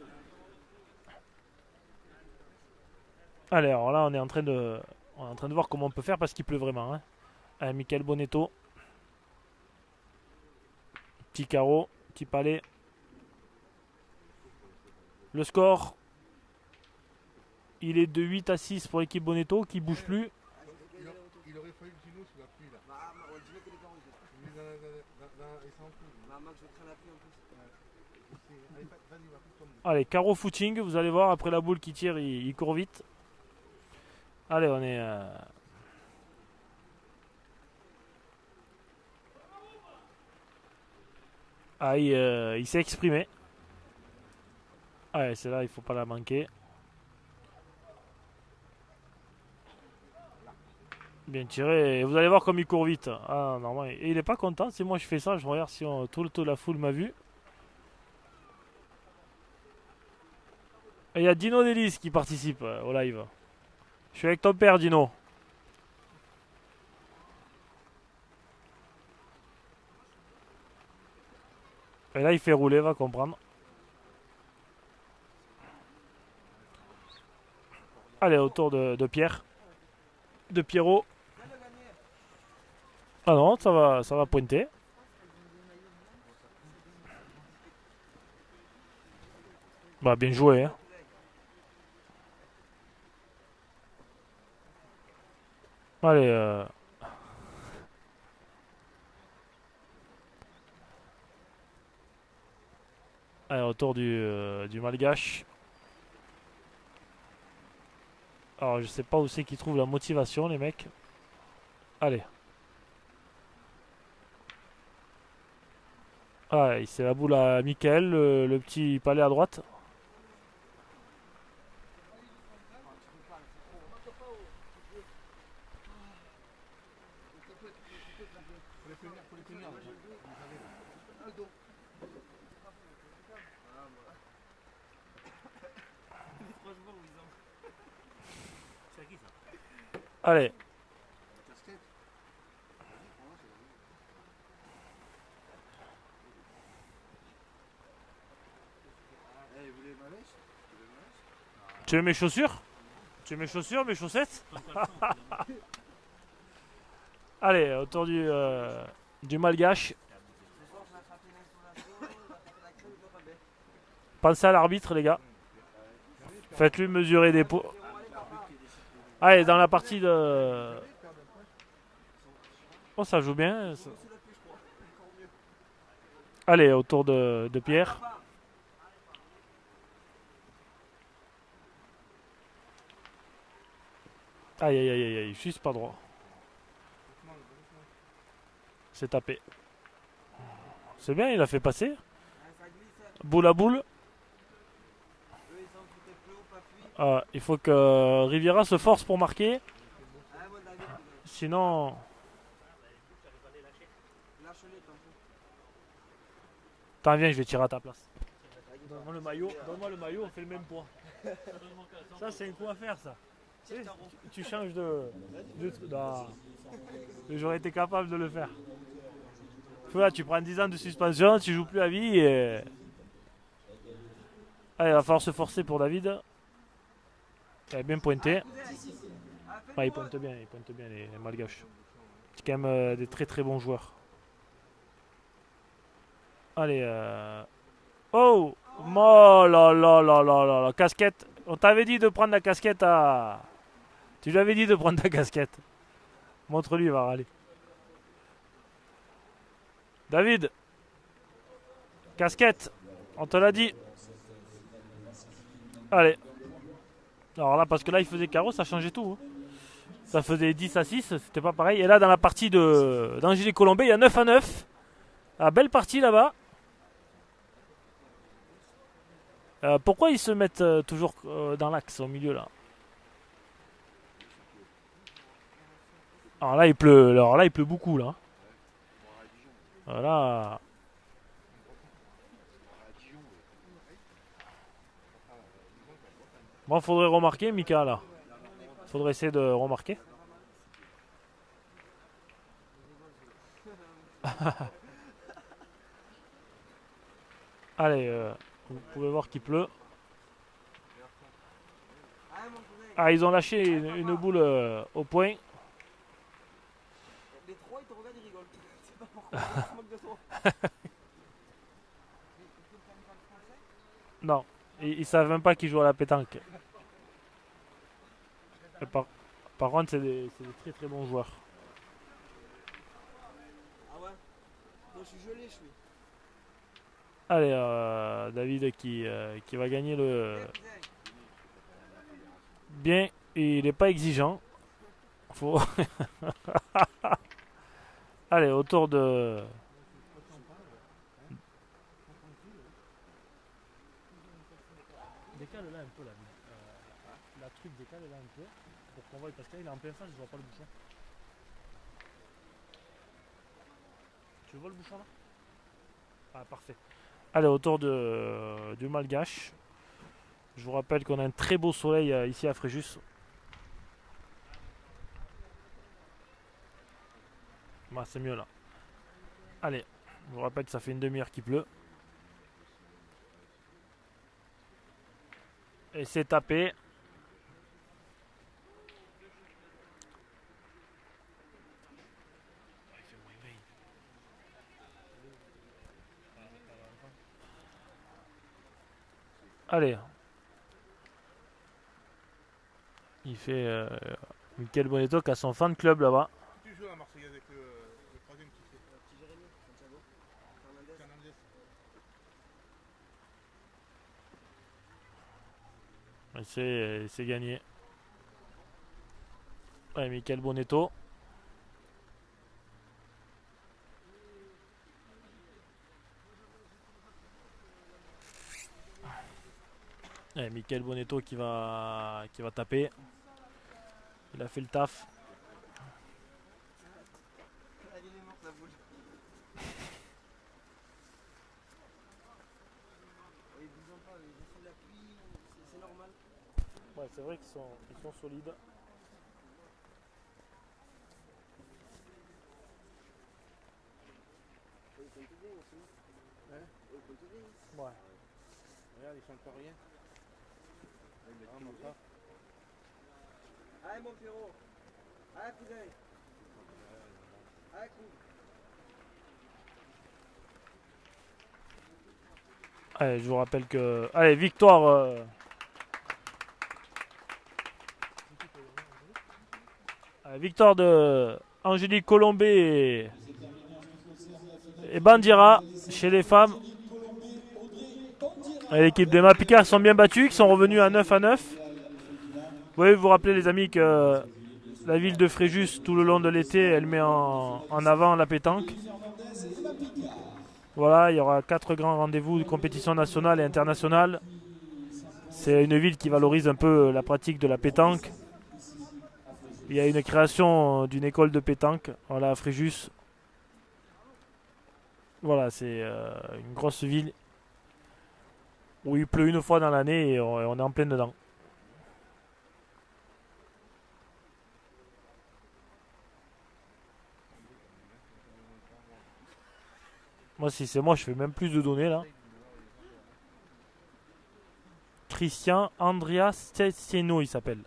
A: Allez, alors là, on est en train de voir comment on peut faire parce qu'il pleut vraiment. Hein. Allez, Michael Bonetto. Petit carreau, petit palais. Le score, il est de 8 à 6 pour l'équipe Bonetto qui bouge plus.
D: Il aurait fallu que Gino soit plus là.
A: Allez, carreau footing, vous allez voir, après la boule qui tire, il court vite. Allez, on est... Ah, il s'est exprimé. Allez, c'est là, il faut pas la manquer. Bien tiré, et vous allez voir comme il court vite. Ah, normalement, et il est pas content, si moi je fais ça, je regarde si toute la foule m'a vu. Et il y a Dino Delis qui participe au live. Je suis avec ton père, Dino. Et là, il fait rouler, va comprendre. Allez, autour de Pierre. De Pierrot. Ah non, ça va pointer. Bah, bien joué, hein. Allez, allez, autour du Malgache. Alors, je sais pas où c'est qu'ils trouvent la motivation, les mecs. Allez. Ah, c'est la boule à Michael, le petit palais à droite. Allez. Tu veux mes chaussures? Tu veux mes chaussures, mes chaussettes? Allez, autour du malgache. Pensez à l'arbitre, les gars. Faites-lui mesurer des pots. Allez, dans la partie de... Oh, ça joue bien. Ça. Allez, autour de Pierre. Aïe, aïe, aïe, aïe, juste pas droit. C'est tapé. C'est bien, il a fait passer. Boule à boule. Il faut que Riviera se force pour marquer. Sinon... T'en viens, je vais tirer à ta place. Donne-moi le maillot, on fait le même poids. Ça, c'est un coup à faire, ça. Tu changes de non. J'aurais été capable de le faire. Là, tu prends 10 ans de suspension, tu joues plus à vie et... Allez, il va falloir se forcer pour David. Il a bien pointé. Ah, il pointe bien les malgaches. C'est quand même des très très bons joueurs. Allez, oh! Oh là là là là là la casquette. On t'avait dit de prendre la casquette à... Tu lui avais dit de prendre ta casquette. Montre-lui, il va râler. David. Casquette. On te l'a dit. Allez. Alors là, parce que là, il faisait carreau, ça changeait tout. Hein. Ça faisait 10 à 6, c'était pas pareil. Et là, dans la partie d'Angélique Colombet, il y a 9 à 9. Ah, belle partie là-bas. Pourquoi ils se mettent toujours dans l'axe, au milieu là? Alors là, il pleut beaucoup là. Voilà. Bon, faudrait remarquer, Mika là. Faudrait essayer de remarquer. Allez, vous pouvez voir qu'il pleut. Ah, ils ont lâché une boule au point.
E: Les trois, ils te regardent, ils rigolent. C'est pas pourquoi, ils se moquent de toi.
A: Non, ils savent même pas qu'ils jouent à la pétanque. Par contre, c'est des très très bons joueurs.
E: Ah ouais? Moi, je suis gelé, je suis.
A: Allez, David qui va gagner le... Bien, il n'est pas exigeant. Faut... Allez, autour de... Décale là un peu, la truc décale là un peu. Pour qu'on voie, parce qu'il est en plein face, je vois pas le bouchon. Tu vois le bouchon là? Ah, parfait. Allez, autour du malgache. Je vous rappelle qu'on a un très beau soleil ici à Fréjus. Bah, c'est mieux là. Allez, je vous rappelle que ça fait une demi-heure qu'il pleut. Et c'est tapé. Allez. Il fait Michael Bonetto qui a son fan club là-bas.
D: Tu joues à Marseillaise avec le troisième qui fait
E: Petit Jérémy, Santiago, Fernandez.
D: Fernandez.
A: C'est gagné. Ouais, Michael Bonetto. Et Michael Bonetto qui va taper. Il a fait le taf. Ouais, c'est vrai qu'ils sont solides. Ouais.
E: Regarde, ils chantent pas rien.
F: Allez mon Pierrot. Allez cousin. Allez coup.
A: Allez, je vous rappelle que... Allez, victoire victoire de Angélique Colombé et Bandira chez les femmes. Et l'équipe des Mapicars sont bien battus, qui sont revenus à 9-9. Vous pouvez vous rappeler les amis que la ville de Fréjus, tout le long de l'été, elle met en avant la pétanque. Voilà, il y aura 4 grands rendez-vous de compétition nationale et internationale. C'est une ville qui valorise un peu la pratique de la pétanque. Il y a une création d'une école de pétanque, voilà, à Fréjus. Voilà, c'est une grosse ville où il pleut une fois dans l'année et on est en plein dedans. Moi, si c'est moi, je fais même plus de données là. Christian Andrea Stetseno, il s'appelle.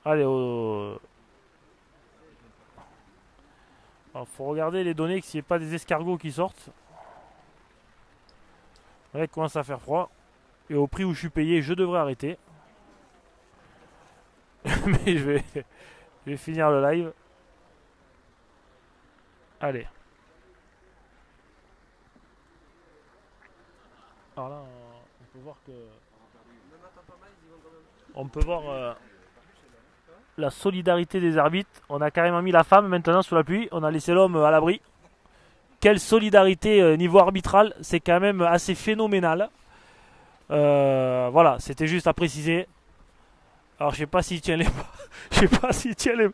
A: Allez, alors, faut regarder les données, s'il n'y a pas des escargots qui sortent. Ouais, il commence à faire froid. Et au prix où je suis payé, je devrais arrêter. Mais je vais finir le live. Allez. Alors là, on peut voir que... On peut voir la solidarité des arbitres. On a carrément mis la femme maintenant sous la pluie. On a laissé l'homme à l'abri. Quelle solidarité niveau arbitral. C'est quand même assez phénoménal. Voilà, c'était juste à préciser. Alors je sais pas s'il tient les... je sais pas s'il tient les...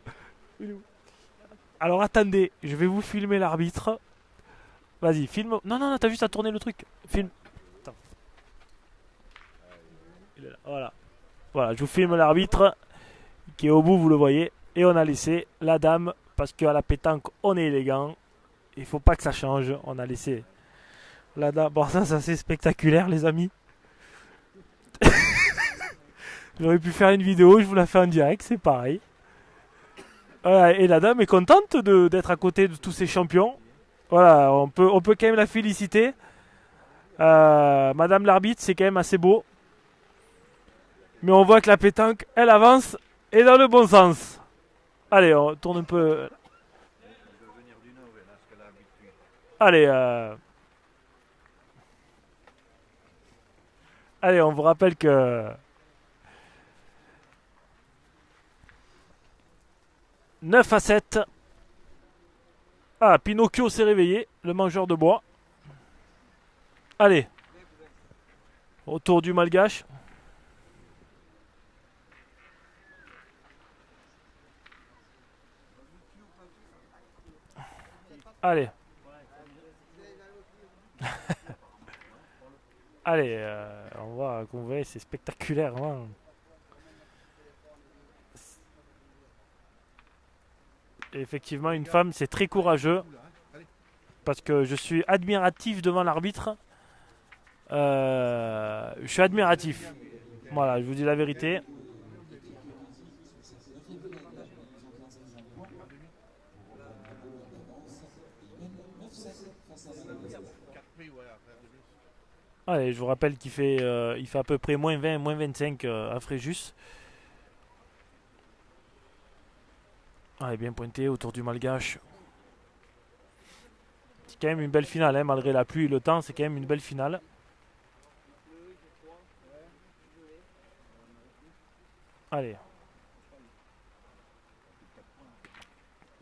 A: Alors attendez, je vais vous filmer l'arbitre. Vas-y, filme. Non, non, non, t'as juste à tourner le truc. Filme. Attends. Il est là. Voilà. Voilà, je vous filme l'arbitre qui est au bout, vous le voyez. Et on a laissé la dame, parce qu'à la pétanque, on est élégant. Il faut pas que ça change. On a laissé la dame. Bon, ça c'est spectaculaire, les amis. J'aurais pu faire une vidéo, je vous la fais en direct, c'est pareil. Voilà, et la dame est contente d'être à côté de tous ces champions. Voilà, on peut quand même la féliciter. Madame l'arbitre, c'est quand même assez beau. Mais on voit que la pétanque, elle avance et dans le bon sens. Allez, on tourne un peu. Allez, allez, on vous rappelle que 9-7. Ah, Pinocchio s'est réveillé, le mangeur de bois. Allez. Autour du malgache. Allez. Allez, on voit qu'on voit, c'est spectaculaire. Hein. Et effectivement, une femme, c'est très courageux. Parce que je suis admiratif devant l'arbitre. Je suis admiratif. Voilà, je vous dis la vérité. Allez, je vous rappelle qu'il fait, il fait à peu près moins 20, moins 25 à Fréjus. Allez, bien pointé autour du malgache. C'est quand même une belle finale, hein, malgré la pluie et le temps, c'est quand même une belle finale. Allez.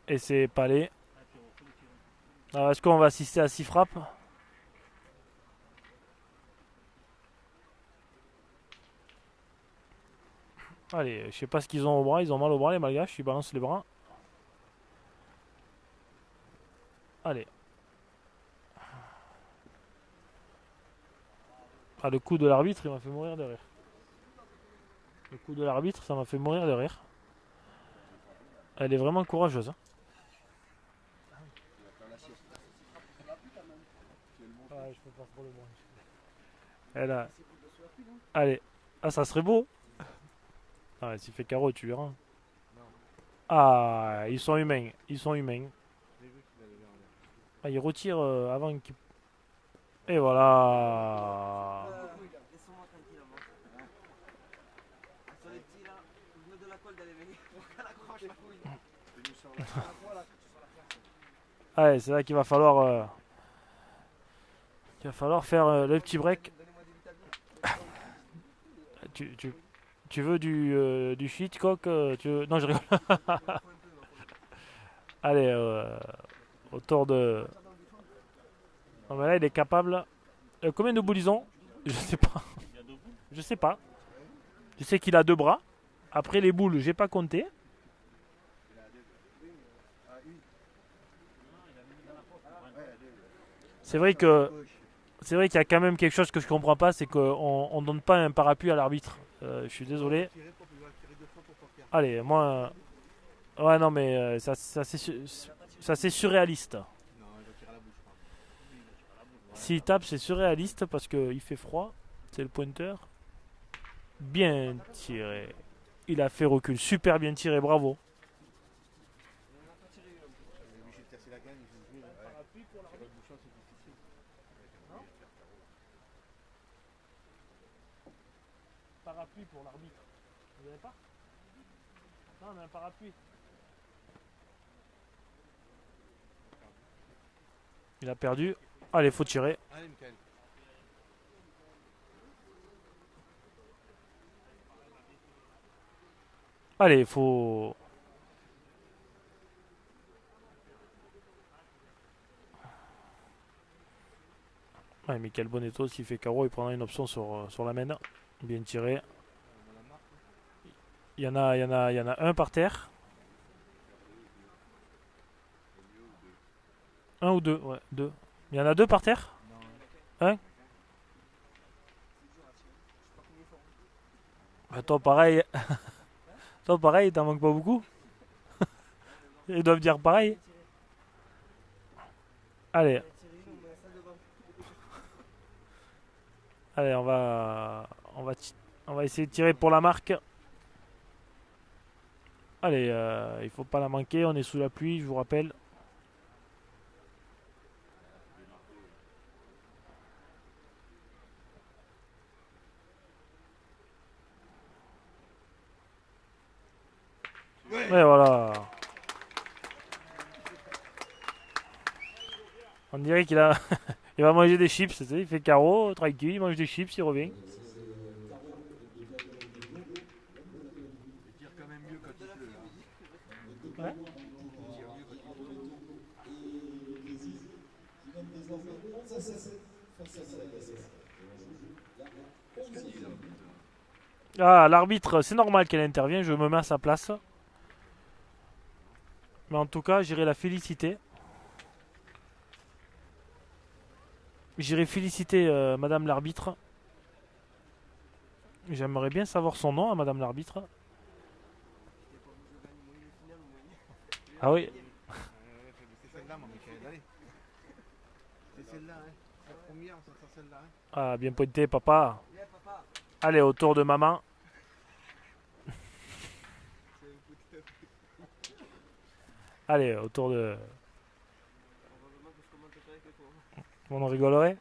A: Et c'est Palais. Alors, est-ce qu'on va assister à 6 frappes? Allez, je sais pas ce qu'ils ont au bras. Ils ont mal au bras, les malgaches. Ils balancent les bras. Allez. Ah, le coup de l'arbitre, il m'a fait mourir de rire. Le coup de l'arbitre, ça m'a fait mourir de rire. Elle est vraiment courageuse. Hein. Ouais, je peux pas trop le moins. Elle a... Allez. Ah, ça serait beau. Ah, s'il fait carreau, tu verras. Ah, ils sont humains. Ils sont humains. Ah, il retire avant qu'il... Et voilà.
F: Laisse-moi tranquille avant. Sur les petits là, je mets de la colle d'aller venir pour qu'elle accroche la couille.
A: Allez, c'est là qu'il va falloir faire le petit break.
F: Donnez-moi des vitamines.
A: Tu veux du shit, coq tu veux... Non, je rigole. Allez, autour de... Non, mais là, il est capable... combien de boules ils ont? Je sais pas. Je sais pas. Je sais qu'il a 2 bras. Après, les boules, j'ai pas compté. C'est vrai qu'il y a quand même quelque chose que je comprends pas, c'est qu'on donne pas un parapluie à l'arbitre. Je suis désolé. Allez, moi... Ouais, non, mais ça c'est surréaliste. S'il tape, c'est surréaliste parce qu'il fait froid. C'est le pointeur. Bien tiré. Il a fait recul. Super bien tiré, bravo. Parapluie pour l'arbitre. Vous n'avez pas? Non, on a un parapluie. Il a perdu. Allez, faut tirer.
B: Allez, Michael.
A: Allez, faut... Ouais, Michael Bonetto, s'il fait carreau, il prendra une option sur la main. Bien tiré. Il y en a un par terre. Un ou deux, ouais, 2. Il y en a 2 par terre? Un? Toi pareil. Toi pareil, t'en manques pas beaucoup? Ils doivent dire pareil. Allez. Allez, on va essayer de tirer pour la marque. Allez, il faut pas la manquer, on est sous la pluie, je vous rappelle. Et voilà. On dirait qu'il a... il va manger des chips, tu sais, il fait carreau, tranquille, il mange des chips, il revient.
B: Il tire quand même mieux quand il pleut.
A: Ouais. Ah, l'arbitre, c'est normal qu'elle intervienne, je me mets à sa place. Mais en tout cas, j'irai la féliciter. J'irai féliciter Madame l'arbitre. J'aimerais bien savoir son nom à Madame l'arbitre. Ah oui.
B: C'est celle-là, mon Michael, allez. C'est celle-là, hein. La première, c'est celle-là, hein.
A: Ah, bien pointé, papa.
F: Viens, papa.
A: Allez, autour de maman. Allez, autour de...
F: Heureusement que je commente pas avec les pauvres.
A: On en rigolerait.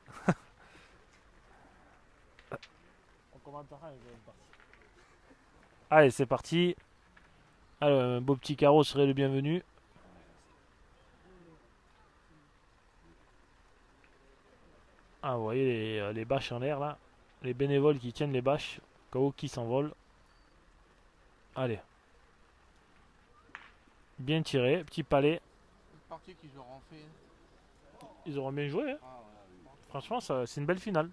A: On commentera une partie. Allez, c'est parti. Allez, un beau petit carreau serait le bienvenu. Ah, vous voyez les bâches en l'air là. Les bénévoles qui tiennent les bâches. Kao qui s'envolent. Allez. Bien tiré, petit palais.
B: Une partie qu'ils auront fait.
A: Ils auront bien joué. Hein.
B: Ah, voilà, oui.
A: Franchement, c'est une belle finale.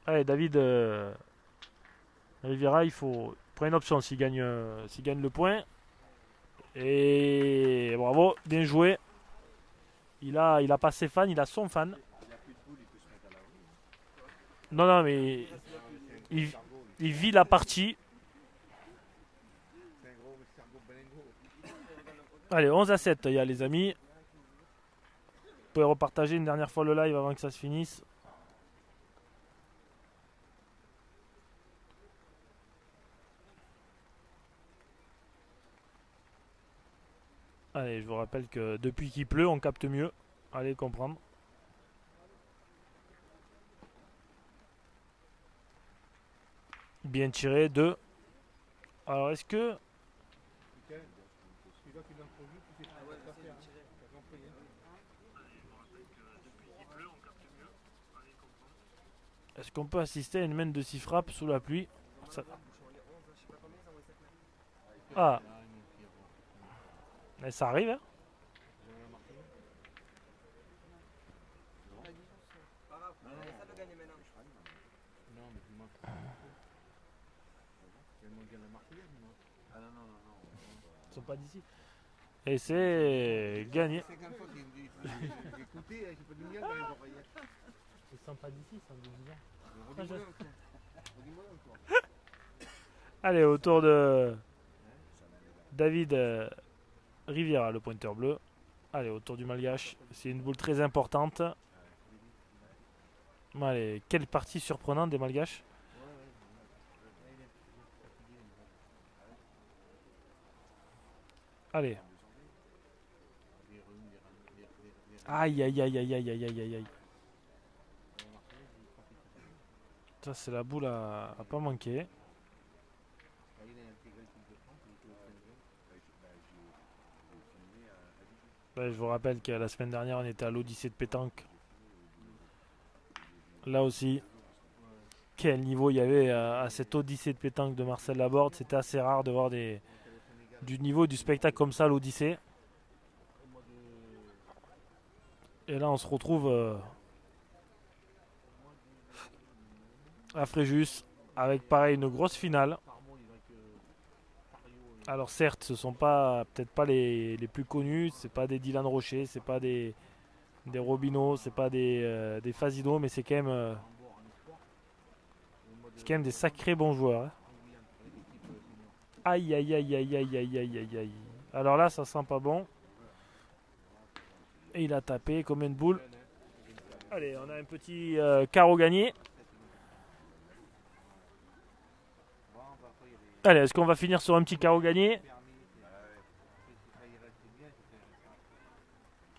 A: Allez, David Riviera, il faut prendre une option s'il gagne le point. Et bravo, bien joué. Il a pas ses fans, il a son fan.
B: Il a plus de boules, il peut se mettre à l'abri.
A: Non, non, mais il vit la partie.
B: Sergo Belengo.
A: Allez, 11-7, il y a les amis. Vous pouvez repartager une dernière fois le live avant que ça se finisse. Allez, je vous rappelle que depuis qu'il pleut, on capte mieux. Allez comprendre. Bien tiré, 2. Alors, est-ce que...
B: Nickel. Celui-là qui l'improvise, tu sais pas
F: Ah ouais,
B: ce que
F: c'est
B: faire.
F: tiré.
B: T'as compris, hein.
A: Est-ce qu'on peut assister à une main de 6 frappes sous la pluie? Ça- Ah, mais ça arrive, hein?
F: Pas grave, ça de gagner maintenant.
B: Non, mais dis-moi. Il y a le mondial de Marseillaise, moi. Ah non, non, non, non.
A: Ils sont pas d'ici. Et c'est gagné.
B: 50 fois que j'ai écouté, j'ai pas de mondial dans les oreillettes.
A: Ils sont pas d'ici, ils sont de Dijon.
B: Redis-moi encore. Redis-moi encore.
A: Allez, au tour de David Riviera, le pointeur bleu. Allez, au tour du Malgache. C'est une boule très importante. Allez, quelle partie surprenante des Malgaches. Allez. Aïe, aïe, aïe, aïe, aïe, aïe, aïe, aïe, aïe. Ça, c'est la boule à pas manquer. Ouais, je vous rappelle que la semaine dernière, on était à l'Odyssée de pétanque. Là aussi, quel niveau il y avait à cette Odyssée de pétanque de Marcel Laborde. C'était assez rare de voir du niveau du spectacle comme ça à l'Odyssée. Et là, on se retrouve à Fréjus avec pareil une grosse finale. Alors certes, ce sont pas peut-être pas les plus connus, c'est pas des Dylan Rocher, c'est pas des Robineau, c'est pas des Fazido, mais c'est quand même des sacrés bons joueurs. Hein. Aïe aïe aïe aïe aïe aïe aïe aïe aïe. Alors là, ça sent pas bon. Et il a tapé comme une boule. Allez, on a un petit carreau gagné. Allez, est-ce qu'on va finir sur un petit carreau gagné?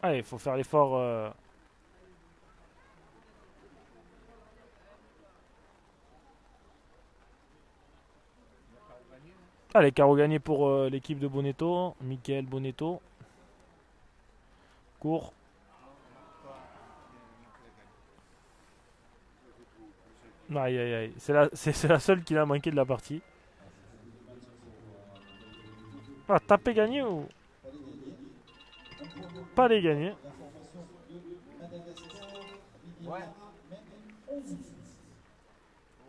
A: Allez, il faut faire l'effort. Allez, carreau gagné pour l'équipe de Bonetto. Michael Bonetto. Court. Aïe aïe aïe. C'est la seule qui a manqué de la partie. Ah, taper gagné ou pas les gagner?
B: Ouais.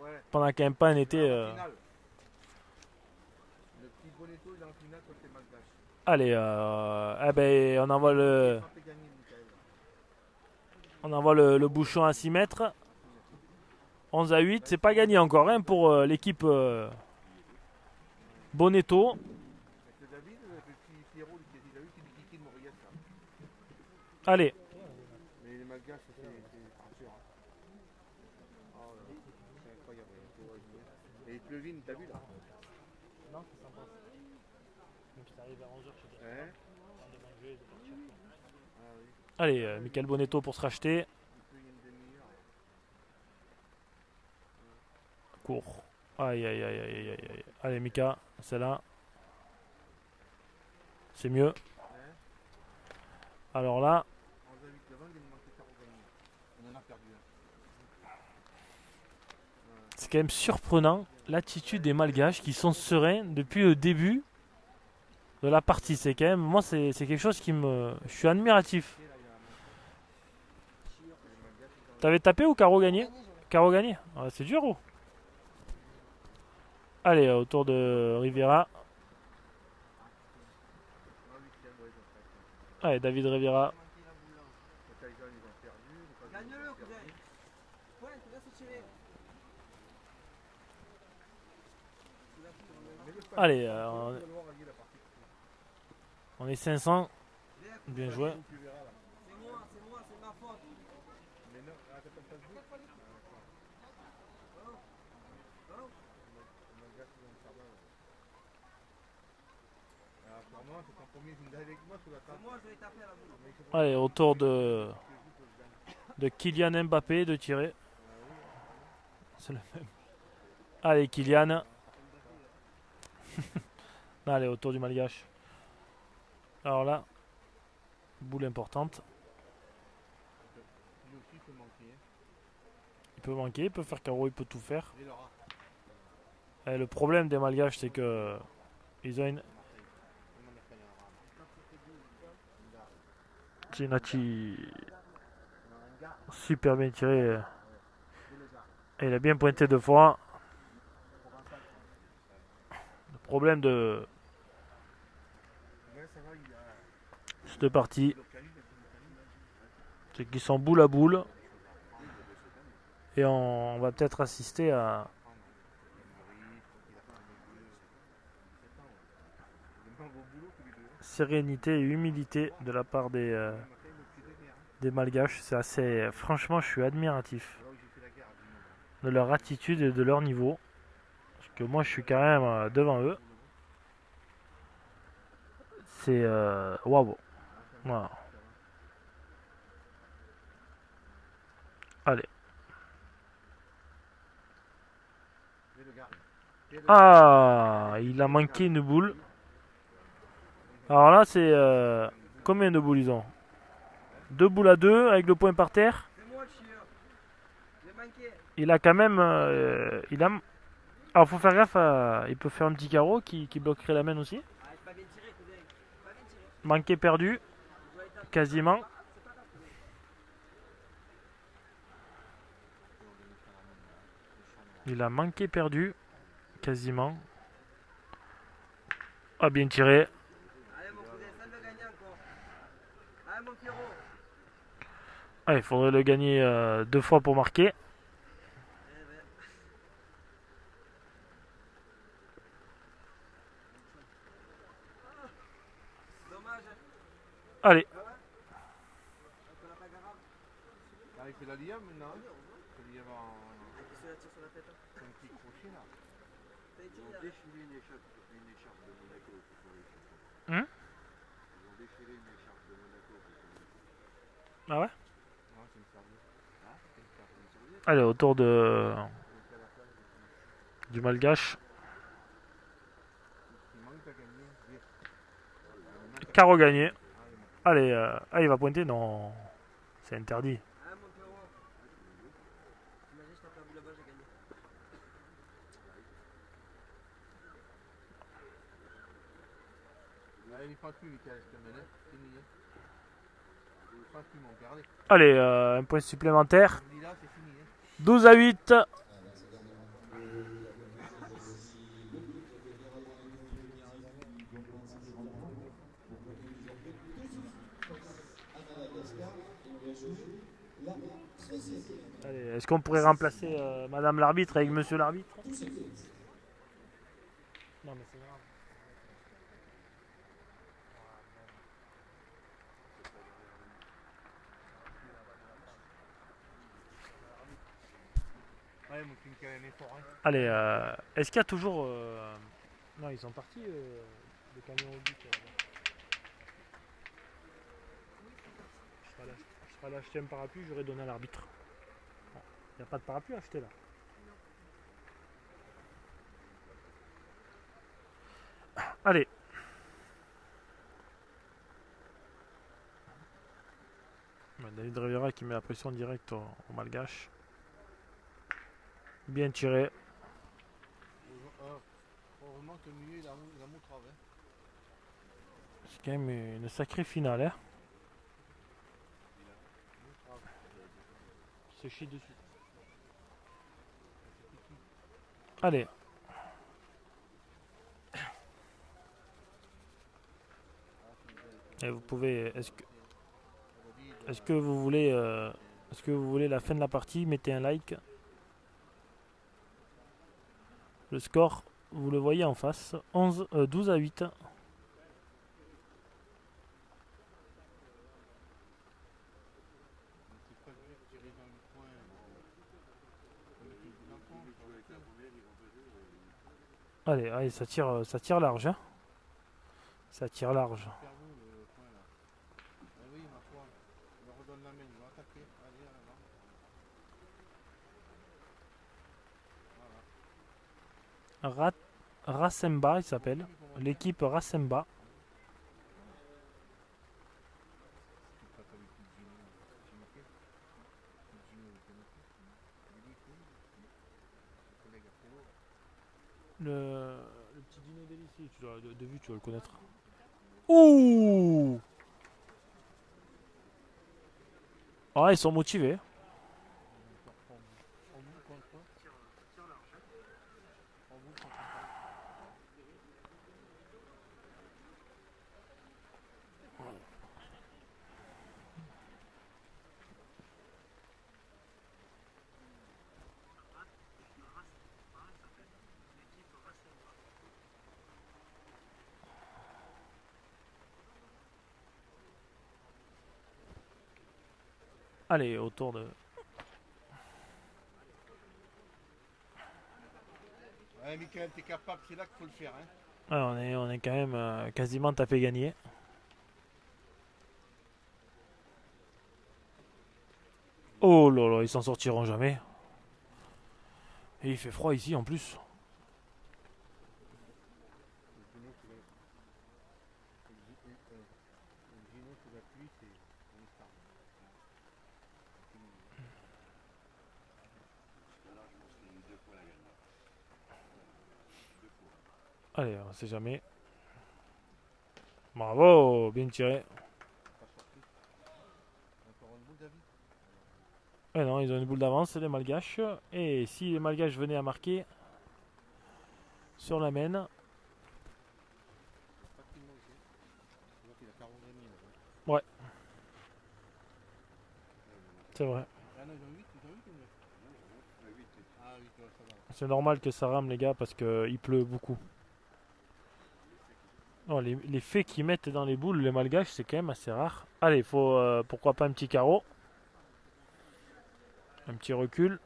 B: Ouais.
A: Pendant qu'un pan était.
B: Finale. Le petit Bonetto il est en finale contre les Malgaches.
A: Allez, eh ben, on envoie le bouchon à 6 mètres. 11-8, c'est pas gagné encore hein, pour l'équipe Bonetto.
B: Avec le David, le petit Pierrot, il a eu qui lui kiki de Mauriette.
A: Allez,
B: Mais les Malgaches, c'est sûr. Oh là là, c'est incroyable. Et il pleuvine, t'as vu là?
A: non, c'est sympa. Donc c'est arrivé à 11h chez toi.
B: Hein?
A: Avant de manger et de partir.
B: Ah oui,
A: Allez, Michael Bonetto pour se racheter.
B: il pleut une demi-heure.
A: Court. Aïe aïe aïe aïe aïe aïe. Allez Mika, c'est là. C'est mieux.
B: Hein?
A: Alors là,
B: 11-8 devant, il nous manquait 40 gagnés. On en a perdu un.
A: c'est quand même surprenant l'attitude des Malgaches qui sont sereins depuis le début de la partie. C'est quand même, moi c'est quelque chose qui me... Je suis admiratif. T'avais tapé ou carreau gagné? Carreau gagné. Ah, c'est dur ou? Allez, autour de Rivera. Allez, David Rivera.
F: Gagne-le, cousin. Ouais, laisse tirer.
A: Allez, On est 500. Bien joué.
B: Tu verras là.
F: C'est moi, c'est ma faute.
B: Mais non, ah, t'as pas de Facebook? Malgache, ils vont me faire mal. Ah, pour moi, c'est ton premier une avec moi sur la table.
F: C'est moi, je vais taper à la boule.
B: Mais il faut
A: Allez, au tour de Kylian Mbappé de tirer. C'est le même. Allez, Kylian. Allez, au tour du Malgache. Alors là, boule importante.
B: lui aussi, il peut manquer. Hein.
A: Il peut manquer, il peut faire carreau, il peut tout faire.
B: Il aura.
A: Et le problème des Malgaches, c'est que ils ont une Gennady super bien tiré. Et il a bien pointé 2 fois. Le problème de
B: Ouais, ça va, il a.
A: ces deux parties, c'est qu'ils sont boule à boule. Et on va peut-être assister à sérénité et humilité de la part des Malgaches. C'est assez. Franchement, je suis admiratif de leur attitude et de leur niveau. Parce que moi, je suis quand même devant eux. C'est. Waouh! Voilà. Allez. Ah! Il a manqué une boule. Alors là, c'est. Combien de boules ils ont? 2 boules à 2 avec le point par terre.
F: C'est moi le chieur. J'ai manqué.
A: Il a quand même. Il a. Alors faut faire gaffe, il peut faire un petit carreau qui bloquerait la main aussi.
F: Ah, c'est pas bien tiré, cousin. Pas bien tiré.
A: Manqué perdu,
F: Je dois aller taper.
A: quasiment.
F: C'est pas grave, cousin.
A: Il a manqué perdu, quasiment. Ah, bien tiré.
F: Allez, mon cousin, ça veut gagner encore. Allez, mon Pierrot.
A: Ah, il faudrait le gagner 2 fois pour marquer.
F: Eh ben. Dommage.
A: Allez,
F: On a pas grave.
B: Ah, il fait la liam maintenant. Il fait la liam en.
F: Qui se la tire sur la tête. Hein.
B: C'est un petit crochet là.
F: T'as été
G: Ils ont
F: là.
G: déchiré une écharpe de Monaco pour faire les champions.
A: Hein?
G: Ils ont déchiré une écharpe de Monaco pour faire les champions.
A: ah ouais.
B: Non, c'est une serviette.
G: Ah, c'est une serviette.
A: Allez, autour du Malgache.
B: Il manque à gagner.
A: Carreau gagné. Allez, ah, il va pointer. Non, c'est interdit.
F: Allez, mon Pierrot. Imagine, je tape la boule là-bas, j'ai gagné.
B: Allez, il ne passe plus, Michael, je te mets là. Fini. Il ne passe plus, mon père. Allez,
A: Allez, un point supplémentaire.
B: on dit là, c'est fini.
A: 12 à 8. Allez, est-ce qu'on pourrait remplacer Madame l'arbitre avec Monsieur l'arbitre? Non, mais c'est grave.
B: Allez, mon petit Michael, un effort. Hein.
A: Allez, est-ce qu'il y a toujours. Non, ils sont partis, les camions au but. Je serais allé acheter un parapluie, j'aurais donné à l'arbitre. Il n'y a pas de parapluie à acheter là. Allez. David Rivera qui met la pression directe au Malgache. Bien tiré.
B: Heureusement que le milieu, il a moutrave. Hein.
A: C'est quand même une sacrée finale. Hein. Il se chie dessus. Allez. Et vous pouvez. Est-ce que vous voulez la fin de la partie? Mettez un like. Le score, vous le voyez en face. 12 à 8. Allez, allez, ça tire large, hein. Ça tire large.
B: Vers vous le point là. Ah oui, ma foi. Il me redonne la main, il va attaquer. Allez, là. Voilà.
A: Rassemba, il s'appelle. L'équipe Rassemba.
B: Tu tapes avec Gino, tu me fais Gino, vous connaissez Billy, le collègue à Polo.
A: Le petit dîner délicieux, de vue, tu vas le connaître. Ouh! Ah, ils sont motivés.
B: En bout contre eux. En bout contre eux.
A: Allez, autour de...
B: Ouais, Michael, t'es capable, c'est là qu'il faut le faire. Hein.
A: Ah, on est quand même quasiment tapé gagné. Oh là là, ils s'en sortiront jamais. Et il fait froid ici en plus.
B: Gino, sous la pluie, c'est un star.
G: Là, je pense qu'il y a eu 2 fois la gagne. 2 fois.
A: Allez, on sait jamais. Bravo, bien tiré.
B: Pas sorti. Encore une boule, David.
A: Eh non, ils ont une boule d'avance, les Malgaches. Et si les Malgaches venaient à marquer sur la mène,
B: Facilement aussi. Je vois qu'il a 40 demi.
A: c'est vrai.
B: Ah non, ils ont 8 ou 9? Ah 8, ouais, ça va.
A: C'est normal que ça rame, les gars, parce qu'il pleut beaucoup. Non, les faits qu'ils mettent dans les boules, les Malgaches, c'est quand même assez rare. Allez, faut pourquoi pas un petit carreau. Un petit recul.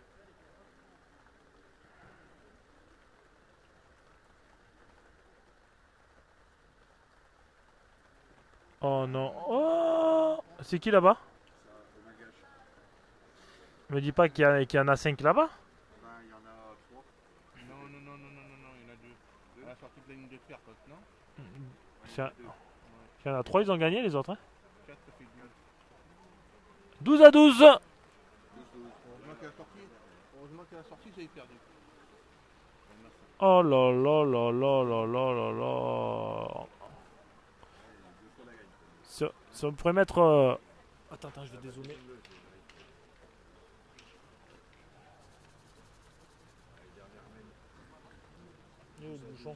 A: Oh non. Oh, c'est qui là-bas? Me dis pas qu'il y en a 5 là-bas?
G: Ben, il y en a 3.
B: Non, il y en a 2. À la sortie de la ligne de fer, non?
A: Il y en a 3, ils ont gagné les autres. Hein.
B: 4, ça fait
A: 12 à 12.
B: 12. Heureusement qu'à la sortie, j'avais perdu.
A: Oh là là là là là là là là. Si on pourrait mettre... Attends, je vais dézoomer. Il est où le bouchon?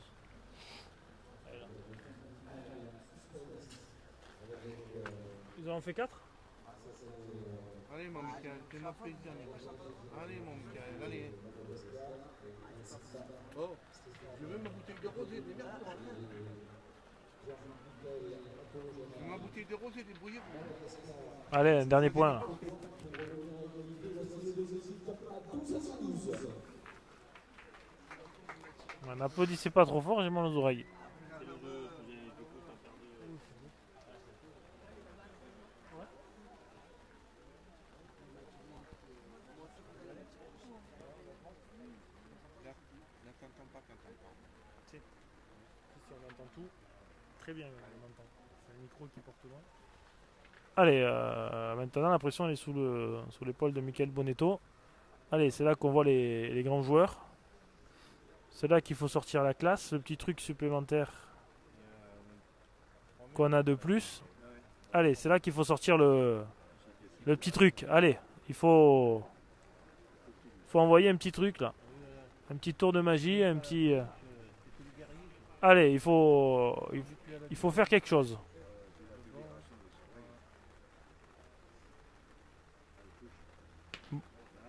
A: Ils en ont fait 4?
B: Allez, mon Michael, fais-moi plaisir, Michael. Allez, mon Michael, allez. Oh, je veux ma bouteille de rosé, démerde-toi. Je veux ma bouteille de rosé, débrouillez-vous.
A: Allez, un dernier point. Là. N'applaudissez pas trop fort, j'ai mal aux oreilles.
B: N'entends pas quand on parle.
A: Si on entend tout, très bien on entend. C'est le micro qui porte loin. Allez, maintenant la pression elle est sous l'épaule de Michael Bonetto. Allez, c'est là qu'on voit les grands joueurs. C'est là qu'il faut sortir la classe, le petit truc supplémentaire qu'on a de plus. Allez, c'est là qu'il faut sortir le petit truc. Allez, il faut envoyer un petit truc là. Un petit tour de magie, un petit... Allez, il faut faire quelque chose.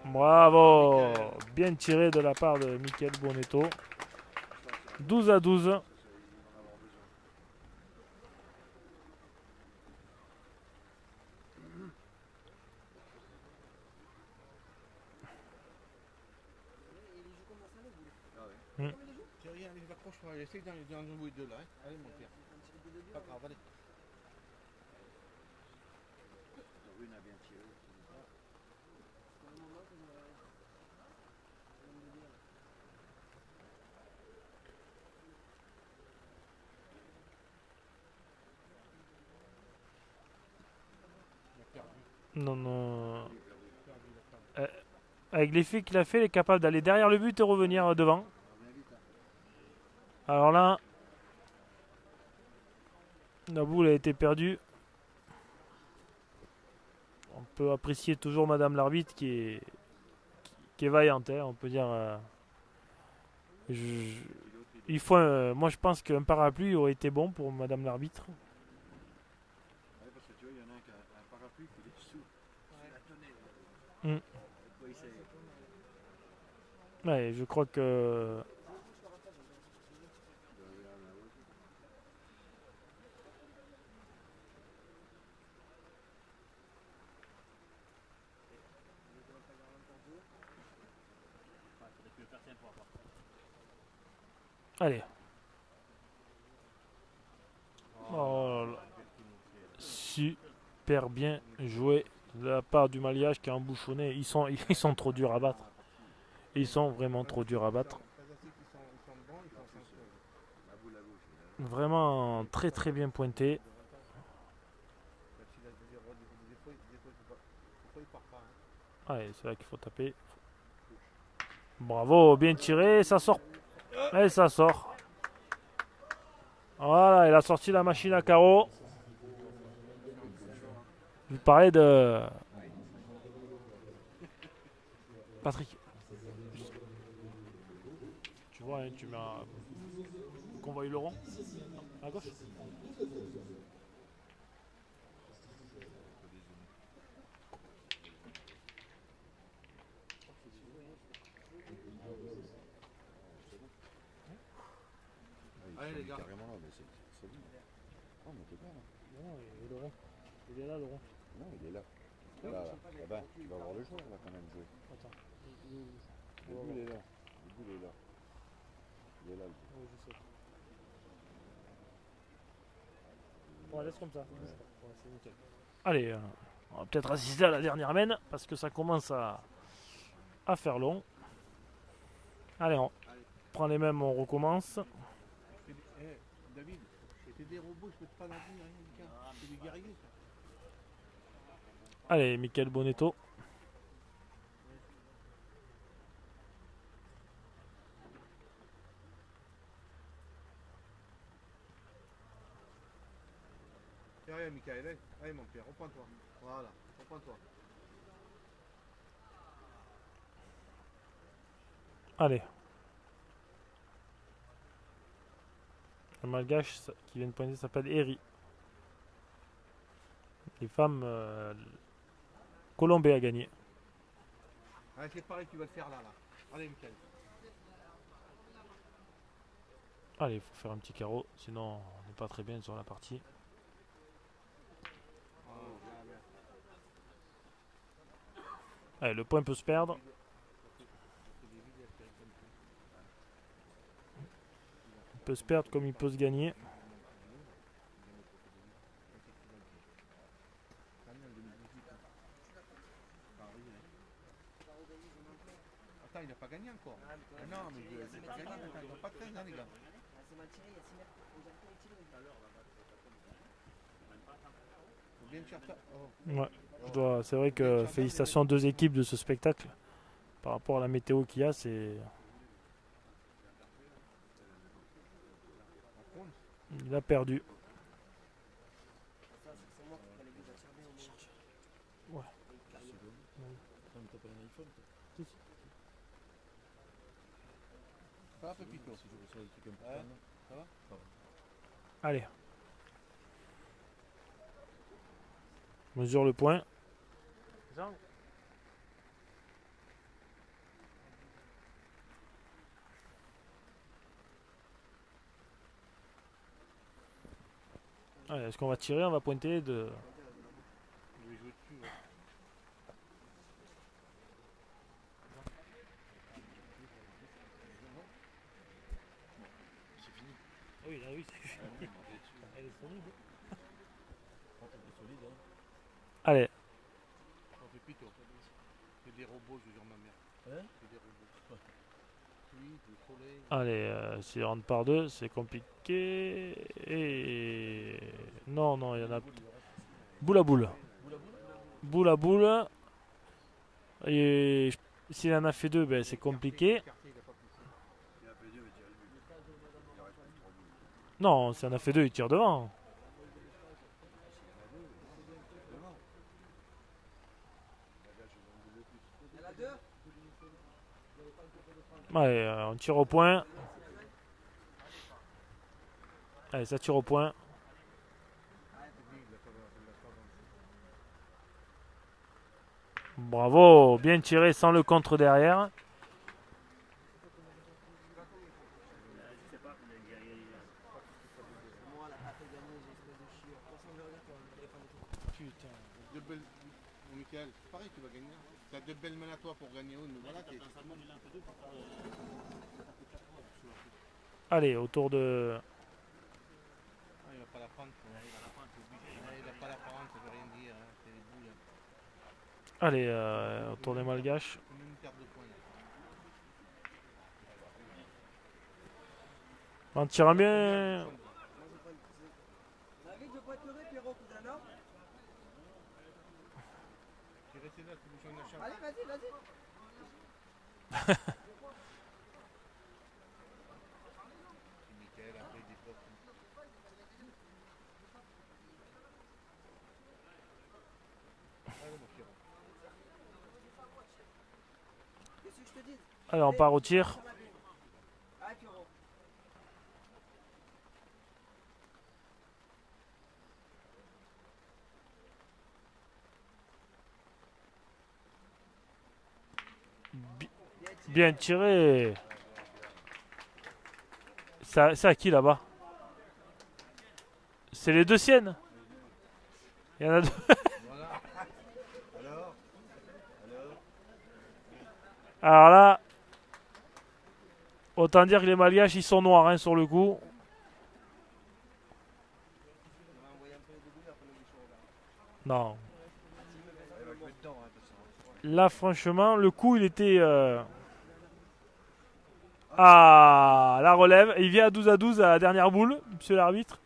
A: Bravo, bien tiré de la part de Michael Bonetto. 12 à 12.
B: accroche-toi, essaye d'en jouer deux là. Hein. Allez, mon père. Pas grave, allez.
G: Rune a bien tiré.
B: Il a perdu.
A: Non, non.
B: Il a perdu.
A: Avec l'effet qu'il a fait, il est capable d'aller derrière le but et revenir devant. Alors là, la boule a été perdue. On peut apprécier toujours Madame l'arbitre qui est vaillante, hein, on peut dire. Il faut moi je pense qu'un parapluie aurait été bon pour Madame l'arbitre.
G: Ouais, parce que tu vois, il y en a un qui a un parapluie qui est sous la tonnelle.
A: Mm.
G: Oui, c'est.
A: Ouais, je crois que allez. Oh là là. Super bien joué de la part du Malgache qui a embouchonné. Ils sont trop durs à battre. Ils sont vraiment trop durs à battre.
B: Ils sont bons, ils sont
G: La boule à gauche. Là.
A: Vraiment très très bien pointé.
B: Des fois, il part pas. Hein.
A: Allez, c'est là qu'il faut taper. Bravo, bien tiré, ça sort. Et ça sort. Voilà, il a sorti la machine à carreaux. Je vous parlais de Patrick. Tu vois, hein, tu mets un... qu'on voit le rond à gauche.
B: Allez, les gars.
G: Carrément là, mais c'est solide. Oh, mais t'es pas là.
A: Non, il est le rond. Il est là le rond.
G: Non, il est là. Là, là. Eh ben, tu vas voir le joueur là quand même jouer.
A: Attends.
G: Le but il est là. Le but il est là. Il est là.
A: Oui, je sais. Bon, laisse comme ça. Ouais, c'est nickel. Allez, on va peut-être assister à la dernière mène parce que ça commence à faire long. Allez, on prend les mêmes, on recommence.
B: David, c'était des robots, je peux pas l'appeler, hein, c'est des guerriers. Ça.
A: Allez, Michael Bonetto.
B: Tiens, regarde, Michael, allez mon père, reprends-toi. Voilà, reprends-toi.
A: Allez. Le Malgache qui vient de pointer s'appelle Eri. Les femmes Colombais a gagné.
B: Allez, c'est pareil, tu vas le faire là. Allez, Michael.
A: Allez, il faut faire un petit carreau, sinon on n'est pas très bien sur la partie. Allez, le point peut se perdre. Il peut se perdre comme il peut se gagner.
B: Attends, il n'a pas gagné encore. Ah non, mais il n'a pas gagné, attends, il n'a pas 13 ans, les gars. Faut bien chercher. Oh.
A: Ouais, c'est vrai que félicitations aux deux équipes de ce spectacle. Par rapport à la météo qu'il y a, c'est... Il a perdu. Ouais.
B: Ça va, Pepito? Ouais, ça va?
A: Allez. Mesure le point. Allez, est-ce qu'on va tirer? On va pointer de...
B: Je vais jouer dessus, ouais.
A: Allez,
B: On fait plutôt. C'est des robots, je jure ma mère. C'est des robots. Oui, du soleil.
A: allez, s'il rentre par deux, c'est compliqué. Et non, non, il y en a. Boule à boule. Boule à boule. Et s'il en a fait deux, ben, c'est compliqué.
G: Il a fait deux, mais tu as le but. Il reste plus trois boules.
A: Non, s'il en a fait deux, il tire devant.
F: Il y en a deux.
A: Allez, on tire au point. Allez, ça tire au point. Bravo, bien tiré sans le contre derrière.
F: Moi, la carte est gagnée, j'ai espèce de chieur. De toute façon, je regarde sur le téléphone et tout.
B: Putain. Deux belles. Michael, pareil, tu vas gagner. T'as deux belles mains à toi pour gagner une. Voilà, t'es.
A: Allez, autour de.
B: Ah, il va pas la prendre. Il va pas la prendre, ça veut rien dire. Hein. C'est des boules.
A: Allez, autour des malgaches.
B: Comme une perte de points.
A: En tirant bien.
F: David, je peux être heureux, Pierrot, cousin, non?
B: Tu es resté là, tu bouges en achat.
F: Allez, vas-y, vas-y.
B: C'est Michael, après des potes. Allez, mon Pierrot.
F: Qu'est-ce que je te dis?
A: Allez, on part au tir.
F: Allez, Pierrot.
A: Bien tiré. C'est à qui là-bas? C'est les deux siennes. Il y en a deux.
B: Voilà.
G: Alors
A: Alors là, autant dire que les malgaches ils sont noirs hein, sur le coup.
F: On va envoyer un peu de douleur pour le bouchon, là.
A: Non.
G: il va jouer dedans, hein, de toute façon.
A: Là franchement, le coup il était... Ah, la relève. Il vient à 12-12 à la dernière boule, monsieur l'arbitre.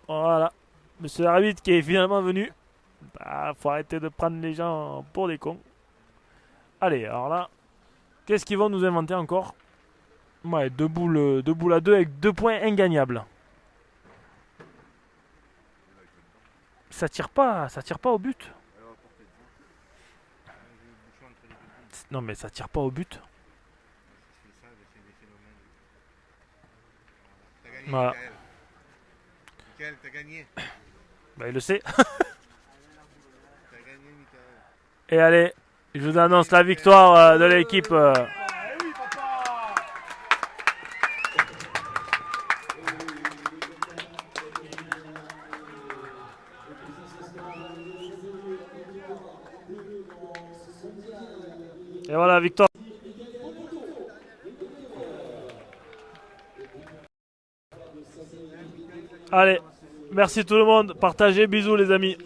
A: Voilà. Monsieur l'arbitre qui est finalement venu. Bah, faut arrêter de prendre les gens pour des cons. Allez, alors là, qu'est-ce qu'ils vont nous inventer encore? Ouais, deux boules à deux avec 2 points ingagnables. Ça tire pas au but.
G: Alors, portez de points.
B: J'ai le bouchon entre les deux boules.
A: Non mais ça tire pas au but.
B: C'est ça, c'est des phénomènes. T'as gagné,
A: Voilà.
B: Michael. Michael, t'as gagné.
A: Bah il le sait.
B: T'as gagné, Michael.
A: Et allez, je vous annonce la victoire de l'équipe. Et voilà, victoire. Allez, merci tout le monde. Partagez, bisous les amis.